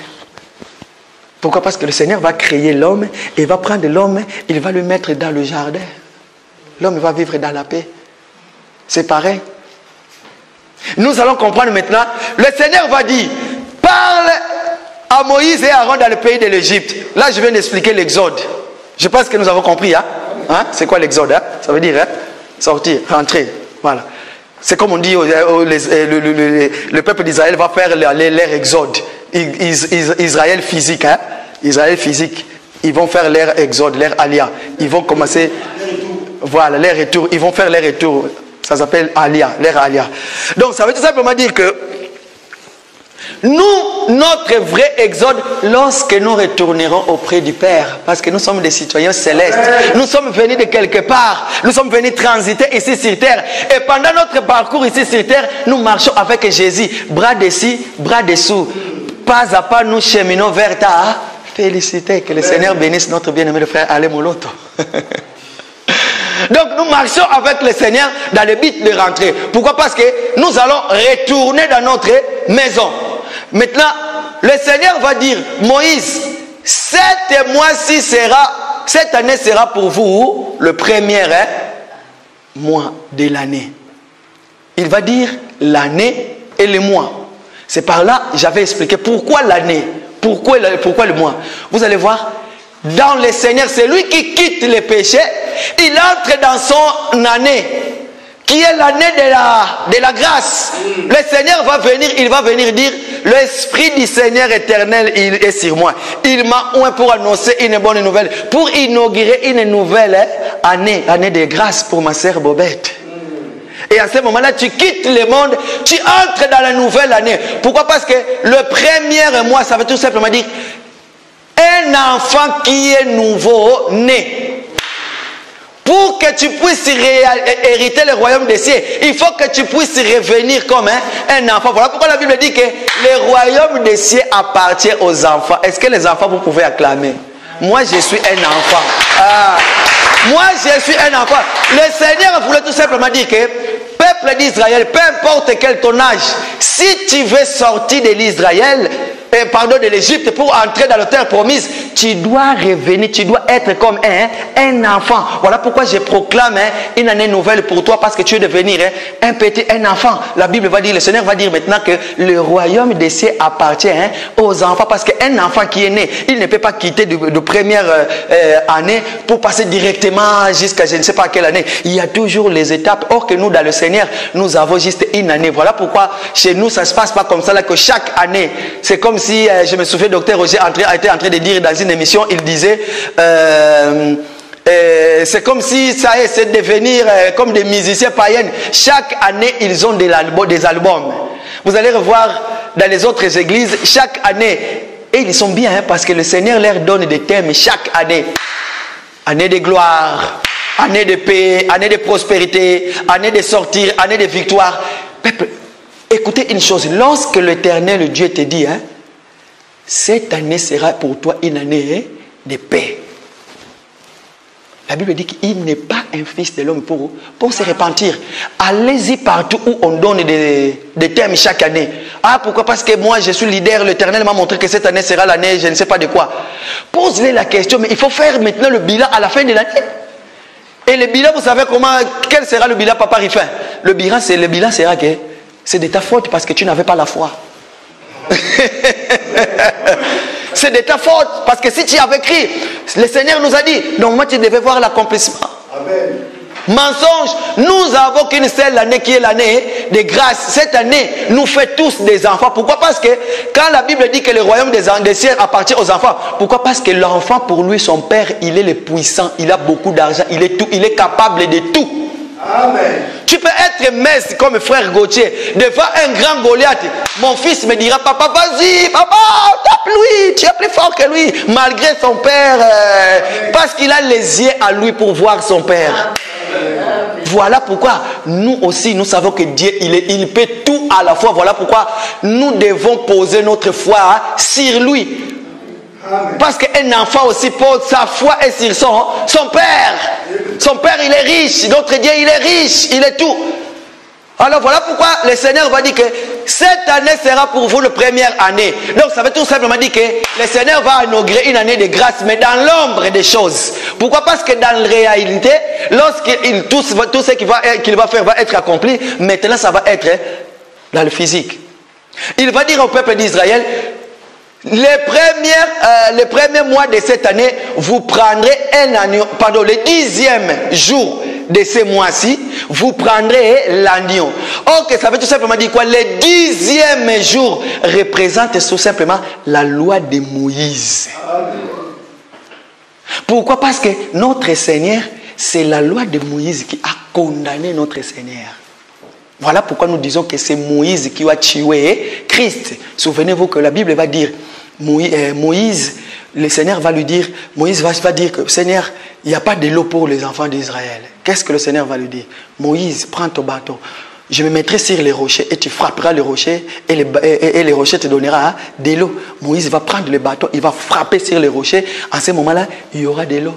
Pourquoi? Parce que le Seigneur va créer l'homme et va prendre l'homme, il va le mettre dans le jardin. L'homme va vivre dans la paix. C'est pareil. Nous allons comprendre maintenant. Le Seigneur va dire, parle à Moïse et Aaron dans le pays de l'Égypte. Là, je viens d'expliquer l'exode. Je pense que nous avons compris. C'est quoi l'exode? Ça veut dire sortir, rentrer. Voilà. C'est comme on dit, le peuple d'Israël va faire leur exode. Israël physique. Israël physique. Ils vont faire leur exode, leur alia. Ils vont commencer... Voilà, leur retour. Ils vont faire leur retour. Ça s'appelle alia, leur alia. Donc, ça veut tout simplement dire que nous, notre vrai exode, lorsque nous retournerons auprès du Père, parce que nous sommes des citoyens célestes, nous sommes venus de quelque part, nous sommes venus transiter ici sur terre, et pendant notre parcours ici sur terre, nous marchons avec Jésus, bras dessus, bras dessous, pas à pas nous cheminons vers ta félicité. Que le Seigneur bénisse notre bien-aimé frère Ale Moloto. Donc nous marchons avec le Seigneur dans le but de rentrer. Pourquoi? Parce que nous allons retourner dans notre maison. Maintenant, le Seigneur va dire, Moïse, cette année sera pour vous le premier mois de l'année. Il va dire l'année et le mois. C'est par là, j'avais expliqué pourquoi l'année, pourquoi le mois. Vous allez voir, dans le Seigneur, c'est lui qui quitte les péchés, il entre dans son année, qui est l'année de la grâce. Le Seigneur va venir, il va venir dire, l'Esprit du Seigneur éternel, il est sur moi. Il m'a oint pour annoncer une bonne nouvelle, pour inaugurer une nouvelle année de grâce pour ma sœur Bobette. Et à ce moment-là, tu quittes le monde, tu entres dans la nouvelle année. Pourquoi? Parce que le premier mois, ça veut tout simplement dire un enfant qui est nouveau né. Pour que tu puisses hériter le royaume des cieux, il faut que tu puisses revenir comme un enfant. Voilà pourquoi la Bible dit que le royaume des cieux appartient aux enfants. Est-ce que les enfants, vous pouvez acclamer? Moi, je suis un enfant. Moi, je suis un enfant. Le Seigneur voulait tout simplement dire que, peuple d'Israël, peu importe quel ton âge, si tu veux sortir de l'Israël, de l'Égypte pour entrer dans la terre promise, tu dois revenir, tu dois être comme un enfant. Voilà pourquoi je proclame une année nouvelle pour toi, parce que tu es devenir un enfant. La Bible va dire, le Seigneur va dire maintenant que le royaume des cieux appartient aux enfants, parce qu'un enfant qui est né, il ne peut pas quitter de première année pour passer directement jusqu'à je ne sais pas quelle année. Il y a toujours les étapes. Or que nous, dans le Seigneur, nous avons juste une année. Voilà pourquoi chez nous, ça ne se passe pas comme ça, là, que chaque année, c'est comme si, je me souviens, Dr Roger était en train de dire dans une émission, il disait, c'est comme si ça c'est devenir comme des musiciens païens. Chaque année, ils ont des albums. Vous allez revoir dans les autres églises, chaque année, Et ils sont bien, hein, parce que le Seigneur leur donne des thèmes chaque année. Année de gloire, année de paix, année de prospérité, année de sortir, année de victoire. Peuple, écoutez une chose, lorsque l'Éternel Dieu te dit, hein, cette année sera pour toi une année de paix. La Bible dit qu'il n'est pas un fils de l'homme pour se repentir. Allez-y partout où on donne des thèmes chaque année. Ah, pourquoi? Parce que moi, je suis leader. L'Éternel m'a montré que cette année sera l'année, je ne sais pas de quoi. Pose-les la question, mais il faut faire maintenant le bilan à la fin de l'année. Et le bilan, vous savez comment, quel sera le bilan, Papa Rifin? Le bilan sera que c'est de ta faute parce que tu n'avais pas la foi. C'est de ta faute, parce que si tu avais écrit, le Seigneur nous a dit, normalement tu devais voir l'accomplissement. Amen. Mensonge, nous avons qu'une seule année qui est l'année de grâce. Cette année, nous fait tous des enfants. Pourquoi? Parce que quand la Bible dit que le royaume des cieux appartient aux enfants, pourquoi? Parce que l'enfant, pour lui, son père, il est le puissant, il a beaucoup d'argent, il est tout, il est capable de tout. Amen. Tu peux être mince comme frère Gauthier devant un grand Goliath. Mon fils me dira, papa, vas-y, papa, tape lui, tu es plus fort que lui. Malgré son père, parce qu'il a les yeux à lui pour voir son père. Voilà pourquoi nous aussi, nous savons que Dieu, il peut tout à la fois. Voilà pourquoi nous devons poser notre foi sur lui. Amen. Parce qu'un enfant aussi pose sa foi et sur son père. Son père, il est riche. Notre Dieu, il est riche. Il est tout. Alors voilà pourquoi le Seigneur va dire que cette année sera pour vous la première année. Donc ça veut tout simplement dire que le Seigneur va inaugurer une année de grâce, mais dans l'ombre des choses. Pourquoi? Parce que dans la réalité, lorsqu'il tout ce qu'il va faire va être accompli, maintenant ça va être dans le physique. Il va dire au peuple d'Israël, les premiers mois de cette année, vous prendrez un agneau, pardon, le 10e jour de ce mois-ci, vous prendrez l'agneau. Ok, ça veut tout simplement dire quoi? Le 10e jour représente tout simplement la loi de Moïse. Pourquoi? Parce que notre Seigneur, c'est la loi de Moïse qui a condamné notre Seigneur. Voilà pourquoi nous disons que c'est Moïse qui a tué Christ. Souvenez-vous que la Bible va dire, Moïse, le Seigneur va lui dire, Moïse va dire que Seigneur, il n'y a pas de l'eau pour les enfants d'Israël. Qu'est-ce que le Seigneur va lui dire? Moïse, prends ton bâton, je me mettrai sur les rochers et tu frapperas les rochers et les rochers te donneront de l'eau. Moïse va prendre le bâton, il va frapper sur les rochers. En ce moment-là, il y aura de l'eau.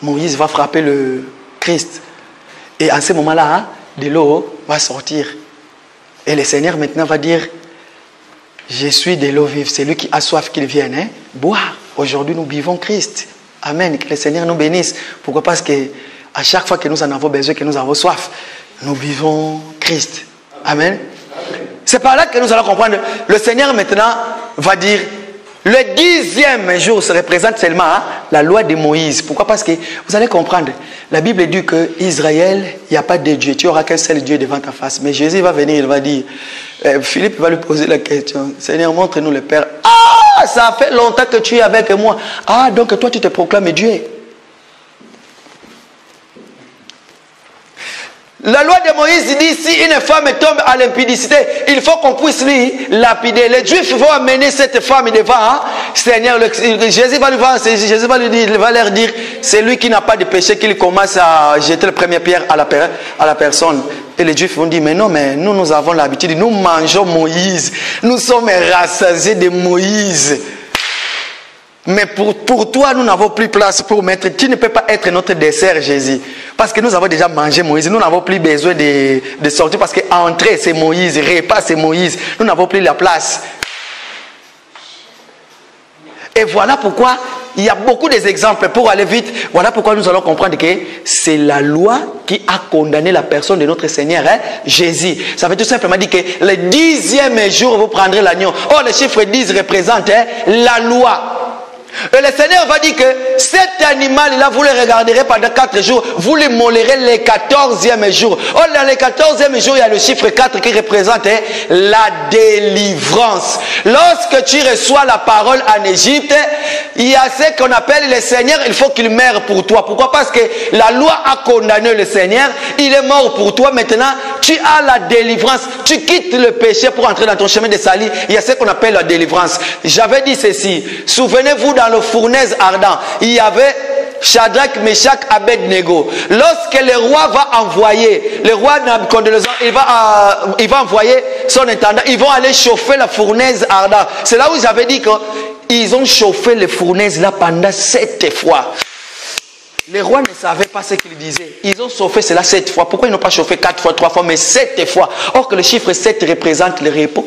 Moïse va frapper le Christ. Et en ce moment-là, de l'eau va sortir. Et le Seigneur maintenant va dire, je suis de l'eau vive. C'est lui qui a soif qu'il vienne boire. Aujourd'hui, nous buvons Christ. Amen. Que le Seigneur nous bénisse. Pourquoi? Parce que à chaque fois que nous en avons besoin, que nous avons soif, nous buvons Christ. Amen. C'est par là que nous allons comprendre. Le Seigneur maintenant va dire, le 10e jour se représente seulement la loi de Moïse. Pourquoi? Parce que vous allez comprendre. La Bible dit que Israël, il n'y a pas de Dieu. Tu n'auras qu'un seul Dieu devant ta face. Mais Jésus va venir, il va dire, Philippe va lui poser la question. Seigneur, montre-nous le Père. Ah, ça fait longtemps que tu es avec moi. Ah, donc toi tu te proclames Dieu. La loi de Moïse dit, si une femme tombe à l'impudicité, il faut qu'on puisse lui lapider. Les Juifs vont amener cette femme devant Seigneur. Jésus va lui dire, il va leur dire, c'est lui qui n'a pas de péché, qu'il commence à jeter la première pierre à la personne. Et les Juifs vont dire, mais non, mais nous avons l'habitude, nous mangeons Moïse, nous sommes rassasiés de Moïse. Mais pour toi, nous n'avons plus place pour mettre. Tu ne peux pas être notre dessert, Jésus. Parce que nous avons déjà mangé Moïse. Nous n'avons plus besoin de sortir. Parce qu'entrer, c'est Moïse. Repas, c'est Moïse. Nous n'avons plus la place. Et voilà pourquoi il y a beaucoup d'exemples. Pour aller vite, voilà pourquoi nous allons comprendre que c'est la loi qui a condamné la personne de notre Seigneur, Jésus. Ça veut tout simplement dire que le 10e jour, vous prendrez l'agneau. Oh, le chiffre 10 représente la loi. Et le Seigneur va dire que cet animal-là, vous le regarderez pendant 4 jours, vous le mollerez le 14e jour. Oh, dans le 14e jour, il y a le chiffre 4 qui représente la délivrance. Lorsque tu reçois la parole en Égypte, il y a ce qu'on appelle le Seigneur, il faut qu'il meure pour toi. Pourquoi? Parce que la loi a condamné le Seigneur, il est mort pour toi. Maintenant, tu as la délivrance, tu quittes le péché pour entrer dans ton chemin de salut, il y a ce qu'on appelle la délivrance. J'avais dit ceci, souvenez-vous dans le fournaise ardent, il y avait Shadrach, Meshach, Abednego. Lorsque le roi va envoyer, le roi Nabucodonosor, il va envoyer son intendant, ils vont aller chauffer la fournaise ardente. C'est là où j'avais dit qu'ils ont chauffé les fournaises là pendant 7 fois. Les rois ne savaient pas ce qu'ils disaient. Ils ont chauffé cela 7 fois. Pourquoi ils n'ont pas chauffé 4 fois, 3 fois, mais 7 fois? Or que le chiffre 7 représente le repos.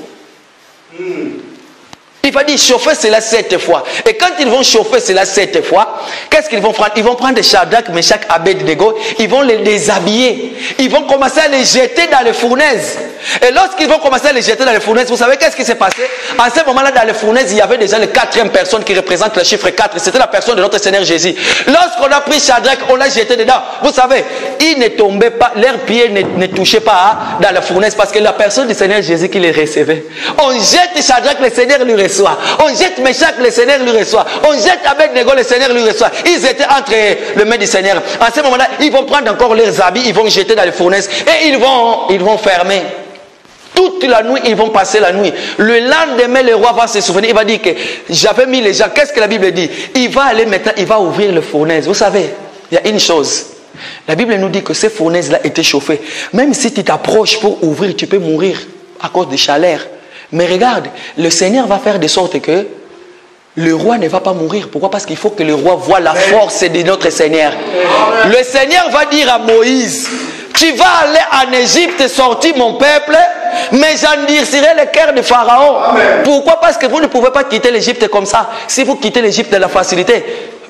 Il va dire chauffer cela 7 fois. Et quand ils vont chauffer cela 7 fois, qu'est-ce qu'ils vont prendre? Ils vont prendre des Shadrach, Meshach, Abednego, ils vont les déshabiller. Ils vont commencer à les jeter dans les fournaises. Et lorsqu'ils vont commencer à les jeter dans les fournaises, vous savez qu'est-ce qui s'est passé? À ce moment-là, dans les fournaises, il y avait déjà la 4e personne qui représente le chiffre 4. C'était la personne de notre Seigneur Jésus. Lorsqu'on a pris Shadrach, on l'a jeté dedans. Vous savez, ils ne tombaient pas, leurs pieds ne touchaient pas dans la fournaise parce que la personne du Seigneur Jésus qui les recevait. On jette Shadrach, le Seigneur lui reçoit. On jette Meshach, le Seigneur lui reçoit. On jette Abednego, le Seigneur lui reçoit. Ils étaient entre le main du Seigneur. À ce moment-là, ils vont prendre encore leurs habits, ils vont jeter dans les fournaises et ils vont fermer. Toute la nuit, ils vont passer la nuit. Le lendemain, le roi va se souvenir. Il va dire que j'avais mis les gens. Qu'est-ce que la Bible dit? Il va aller maintenant, il va ouvrir les fournaises. Vous savez, il y a une chose. La Bible nous dit que ces fournaises-là étaient chauffées. Même si tu t'approches pour ouvrir, tu peux mourir à cause de chaleur. Mais regarde, le Seigneur va faire de sorte que le roi ne va pas mourir. Pourquoi? Parce qu'il faut que le roi voie la force de notre Seigneur. Le Seigneur va dire à Moïse, tu vas aller en Égypte sortir mon peuple, mais j'endurcirai le cœur de Pharaon. Amen. Pourquoi? Parce que vous ne pouvez pas quitter l'Égypte comme ça. Si vous quittez l'Égypte de la facilité,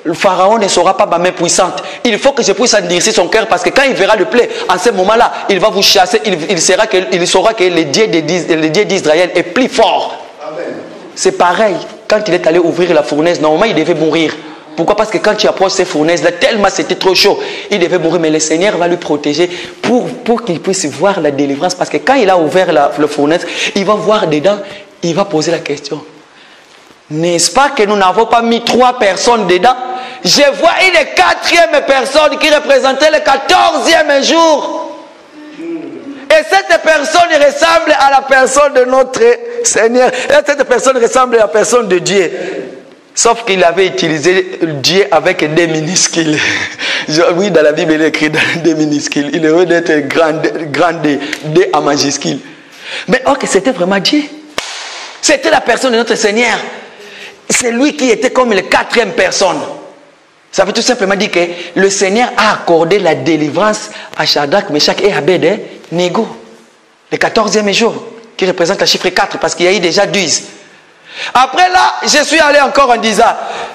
le Pharaon ne sera pas ma main puissante. Il faut que je puisse endurcir son cœur parce que quand il verra le plaie, en ce moment-là, il va vous chasser. Il saura que le Dieu d'Israël est plus fort. C'est pareil. Quand il est allé ouvrir la fournaise, normalement il devait mourir. Pourquoi? Parce que quand tu approches ces fournaises-là, tellement c'était trop chaud, il devait mourir. Mais le Seigneur va lui protéger pour qu'il puisse voir la délivrance. Parce que quand il a ouvert la fournaise, il va voir dedans, il va poser la question. N'est-ce pas que nous n'avons pas mis 3 personnes dedans? Je vois une 4e personne qui représentait le 14e jour. Et cette personne ressemble à la personne de notre Seigneur. Et cette personne ressemble à la personne de Dieu. Sauf qu'il avait utilisé Dieu avec des minuscules. Oui, dans la Bible, il est écrit des minuscules. Il aurait d'être grand D à majuscule. Mais ok, c'était vraiment Dieu. C'était la personne de notre Seigneur. C'est lui qui était comme la 4e personne. Ça veut tout simplement dire que le Seigneur a accordé la délivrance à Shadrach, Meshach et Abednego. Le 14e jour, qui représente le chiffre 4, parce qu'il y a eu déjà 12. Après là, je suis allé encore en disant,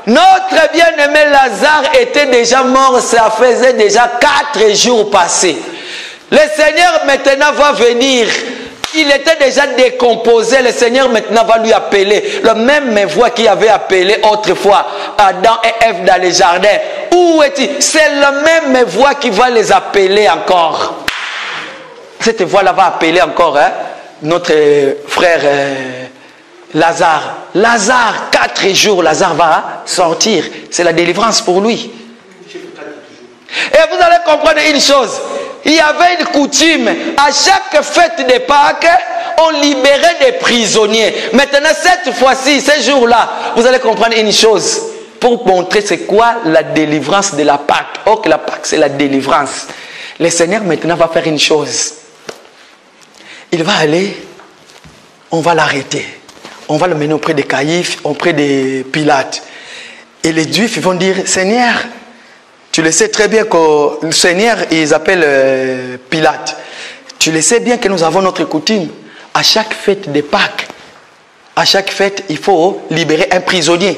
notre bien-aimé Lazare était déjà mort, ça faisait déjà 4 jours passés. Le Seigneur maintenant va venir. Il était déjà décomposé. Le Seigneur maintenant va lui appeler. La même voix qui avait appelé autrefois Adam et Ève dans le jardin. Où est-il? C'est la même voix qui va les appeler encore. Cette voix-là va appeler encore notre frère Lazare. Lazare, 4 jours, Lazare va sortir. C'est la délivrance pour lui. Et vous allez comprendre une chose. Il y avait une coutume, à chaque fête de Pâques, on libérait des prisonniers. Maintenant, cette fois-ci, ces jours-là, vous allez comprendre une chose. Pour montrer c'est quoi la délivrance de la Pâque. Or que la Pâque, c'est la délivrance. Le Seigneur maintenant va faire une chose. Il va aller, on va l'arrêter. On va le mener auprès des Caïphes, auprès des Pilates. Et les Juifs vont dire, Seigneur, tu le sais très bien que le Seigneur, ils appellent Pilate. Tu le sais bien que nous avons notre coutume. À chaque fête de Pâques, à chaque fête, il faut libérer un prisonnier.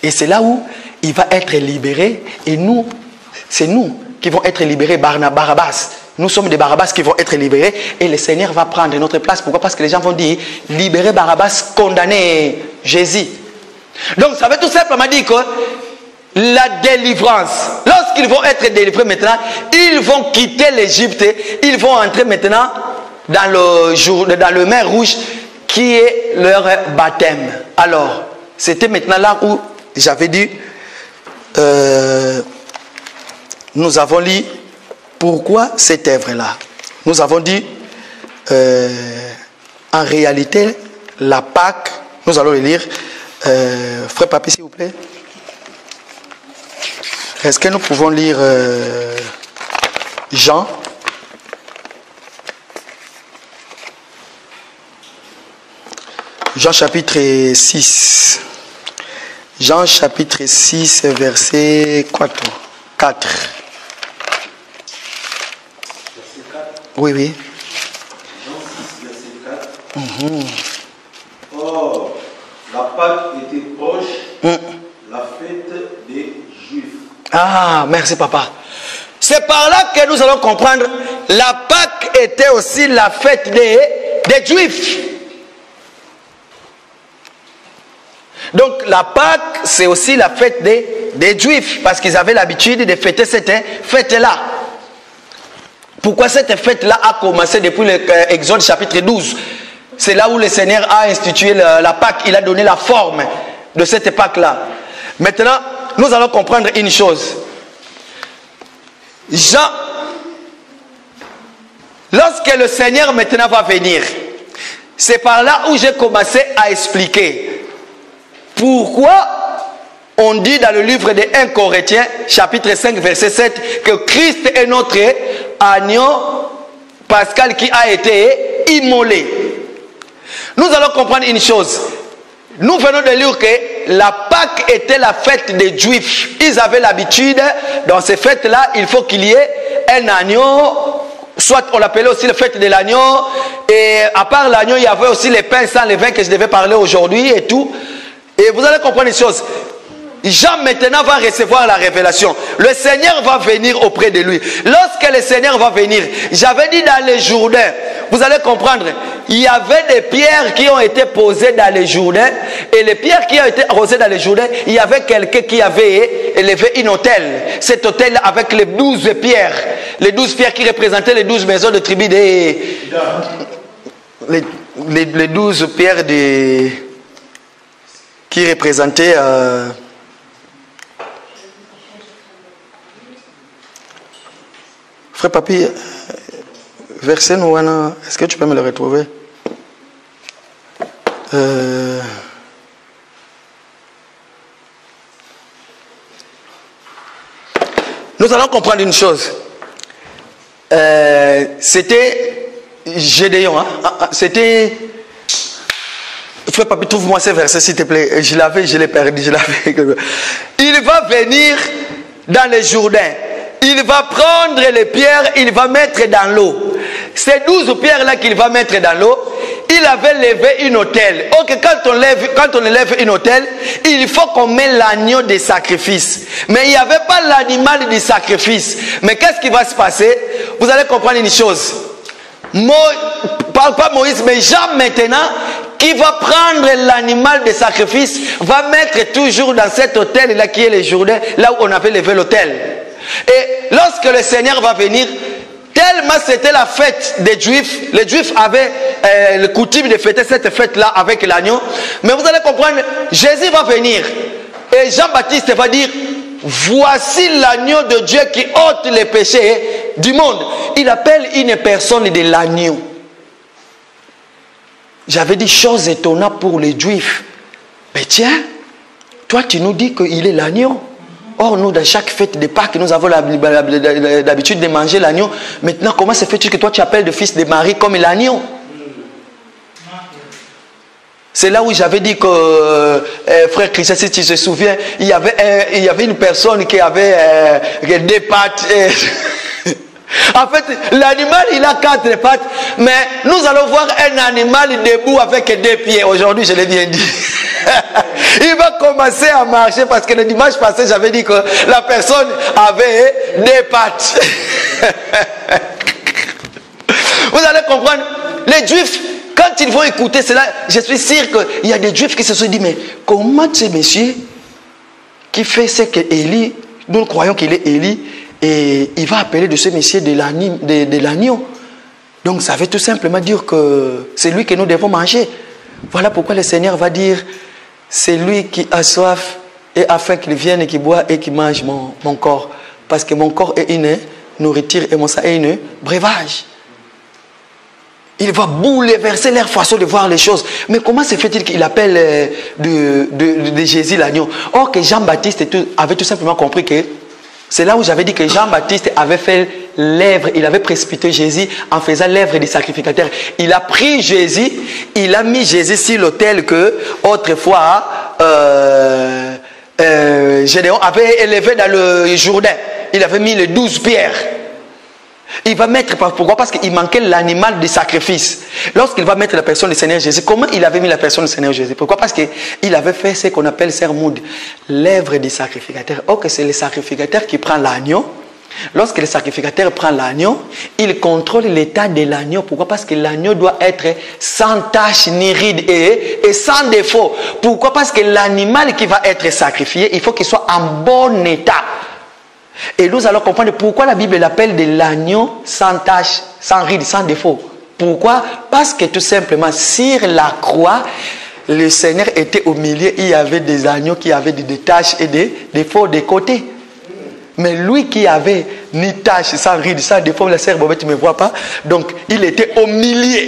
Et c'est là où il va être libéré. Et nous, c'est nous qui vont être libérés, Barabbas. Nous sommes des Barabbas qui vont être libérés. Et le Seigneur va prendre notre place. Pourquoi? Parce que les gens vont dire, libérer Barabbas, condamner Jésus. Donc ça veut tout simplement dire que la délivrance, lorsqu'ils vont être délivrés maintenant, ils vont quitter l'Égypte, ils vont entrer maintenant dans le mer rouge qui est leur baptême. Alors, c'était maintenant là où j'avais dit, nous avons lu pourquoi cette œuvre-là. Nous avons dit en réalité, la Pâque, nous allons le lire. Frère Papi, s'il vous plaît. Est-ce que nous pouvons lire Jean ? Jean chapitre 6. Jean chapitre 6, verset 4. Verset 4. Oui, oui. Jean 6, verset 4. Or, la Pâque était proche, la fête des Juifs. Ah, merci papa. C'est par là que nous allons comprendre, la Pâque était aussi la fête des Juifs. Donc la Pâque, c'est aussi la fête des Juifs, parce qu'ils avaient l'habitude de fêter cette fête-là. Pourquoi cette fête-là a commencé depuis l'Exode chapitre 12? C'est là où le Seigneur a institué la Pâque, il a donné la forme de cette Pâque-là. Maintenant, nous allons comprendre une chose. Jean, lorsque le Seigneur maintenant va venir, c'est par là où j'ai commencé à expliquer pourquoi on dit dans le livre de 1 Corinthiens, chapitre 5, verset 7, que Christ est notre agneau pascal qui a été immolé. Nous allons comprendre une chose. Nous venons de lire que la Pâque était la fête des Juifs. Ils avaient l'habitude, dans ces fêtes-là, il faut qu'il y ait un agneau, soit on l'appelait aussi la fête de l'agneau, et à part l'agneau, il y avait aussi les pains sans levain que je devais parler aujourd'hui et tout. Et vous allez comprendre une chose. Jean maintenant va recevoir la révélation. Le Seigneur va venir auprès de lui. Lorsque le Seigneur va venir, j'avais dit dans les Jourdains, vous allez comprendre, il y avait des pierres qui ont été posées dans les Jourdains, et les pierres qui ont été posées dans les Jourdains, il y avait quelqu'un qui avait élevé une autel. Cet autel avec les 12 pierres. Les 12 pierres qui représentaient les 12 maisons de tribu des... Les 12 pierres des... qui représentait Frère Papi, verset Nouana, est-ce que tu peux me le retrouver? Nous allons comprendre une chose. C'était Gédéon, hein? C'était... Frère Papi, trouve-moi ces versets s'il te plaît. Je l'ai perdu, Il va venir dans les Jourdains. Il va prendre les pierres, il va mettre dans l'eau. Ces 12 pierres-là qu'il va mettre dans l'eau, il avait levé une autel. Ok, quand on élève une autel, il faut qu'on mette l'agneau des sacrifices. Mais il n'y avait pas l'animal du sacrifice. Mais qu'est-ce qui va se passer? Vous allez comprendre une chose. Parle pas Moïse, mais Jean maintenant, qui va prendre l'animal de sacrifice, va mettre toujours dans cet hôtel-là qui est le Jourdain, là où on avait levé l'hôtel. Et lorsque le Seigneur va venir, tellement c'était la fête des Juifs, les Juifs avaient le coutume de fêter cette fête-là avec l'agneau. Mais vous allez comprendre, Jésus va venir. Et Jean-Baptiste va dire, voici l'agneau de Dieu qui ôte les péchés du monde. Il appelle une personne de l'agneau. J'avais dit chose étonnante pour les Juifs. Mais tiens, toi tu nous dis qu'il est l'agneau. Or nous dans chaque fête de Pâques nous avons l'habitude de manger l'agneau. Maintenant comment se fait-il que toi tu appelles le fils de Marie comme l'agneau? C'est là où j'avais dit que frère Christian, si tu te souviens, il y avait une personne qui avait des pattes. En fait, l'animal, il a 4 pattes, mais nous allons voir un animal debout avec 2 pieds. Aujourd'hui, je l'ai bien dit. Il va commencer à marcher parce que le dimanche passé, j'avais dit que la personne avait 2 pattes. Vous allez comprendre, les Juifs, quand ils vont écouter cela, je suis sûr qu'il y a des Juifs qui se sont dit, mais comment ce monsieur qui fait ce que Élie, nous croyons qu'il est Élie, et il va appeler de ce monsieur de l'agneau. Donc ça veut tout simplement dire que c'est lui que nous devons manger. Voilà pourquoi le Seigneur va dire, c'est lui qui a soif, et afin qu'il vienne et qu'il boit et qu'il mange mon corps. Parce que mon corps est une nourriture et mon sang est une breuvage. Il va bouleverser leur façon de voir les choses. Mais comment se fait-il qu'il appelle de Jésus l'agneau? Or que Jean-Baptiste avait tout simplement compris que c'est là où j'avais dit que Jean-Baptiste avait fait l'œuvre, il avait précipité Jésus en faisant l'œuvre du sacrificateur. Il a pris Jésus, il a mis Jésus sur l'autel que autrefois Gédéon avait élevé dans le Jourdain. Il avait mis les 12 pierres. Il va mettre, pourquoi? Parce qu'il manquait l'animal de sacrifice. Lorsqu'il va mettre la personne du Seigneur Jésus, comment il avait mis la personne du Seigneur Jésus? Pourquoi? Parce qu'il avait fait ce qu'on appelle sermoud, l'œuvre du sacrificateur. Or que c'est le sacrificateur qui prend l'agneau. Lorsque le sacrificateur prend l'agneau, il contrôle l'état de l'agneau. Pourquoi? Parce que l'agneau doit être sans tache ni ride et sans défaut. Pourquoi? Parce que l'animal qui va être sacrifié, il faut qu'il soit en bon état. Et nous allons comprendre pourquoi la Bible l'appelle de l'agneau sans tache, sans ride, sans défaut. Pourquoi? Parce que tout simplement, sur la croix, le Seigneur était au milieu, il y avait des agneaux qui avaient des taches et des défauts des côtés. Mais lui qui avait ni tache, sans ride, sans défaut, la sœur Bobette, tu ne me vois pas, donc il était au milieu.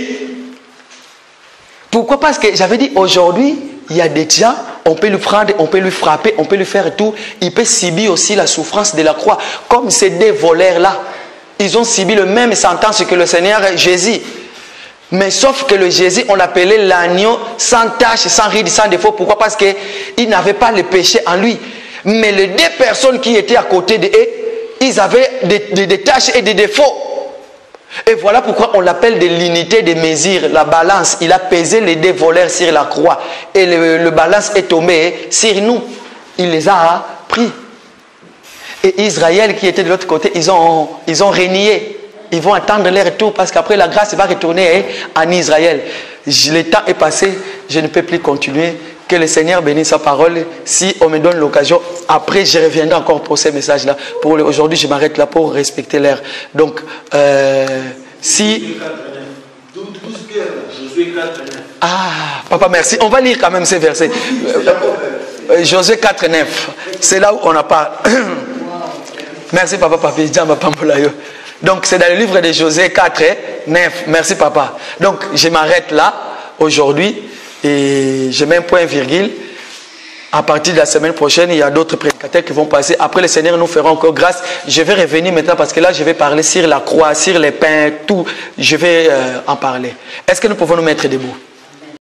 Pourquoi? Parce que j'avais dit aujourd'hui, il y a des gens, on peut lui prendre, on peut lui frapper, on peut lui faire tout. Il peut subir aussi la souffrance de la croix. Comme ces deux voleurs-là, ils ont subi le même sentence que le Seigneur Jésus. Mais sauf que le Jésus, on l'appelait l'agneau sans tache, sans ride, sans défaut. Pourquoi? Parce qu'il n'avait pas le péché en lui. Mais les deux personnes qui étaient à côté de eux, ils avaient des taches et des défauts. Et voilà pourquoi on l'appelle de l'unité de mesure, la balance. Il a pesé les deux voleurs sur la croix. Et le balance est tombé sur nous. Il les a pris. Et Israël qui était de l'autre côté, ils ont régné. Ils vont attendre leur retour parce qu'après la grâce va retourner en Israël. Le temps est passé, je ne peux plus continuer. Que le Seigneur bénisse sa parole. Si on me donne l'occasion, après je reviendrai encore pour ces messages-là. Pour aujourd'hui, je m'arrête là pour respecter l'heure. Donc, si... Ah, papa, merci. On va lire quand même ces versets. Josué 4, 9. C'est là où on n'a pas... Merci, papa, papi. Donc, c'est dans le livre de Josué 4, 9. Merci, papa. Donc, je m'arrête là aujourd'hui. Et je mets un point virgule. À partir de la semaine prochaine, il y a d'autres prédicateurs qui vont passer. Après, le Seigneur nous fera encore grâce. Je vais revenir maintenant parce que là, je vais parler sur la croix, sur les pains, tout. Je vais en parler. Est-ce que nous pouvons nous mettre debout?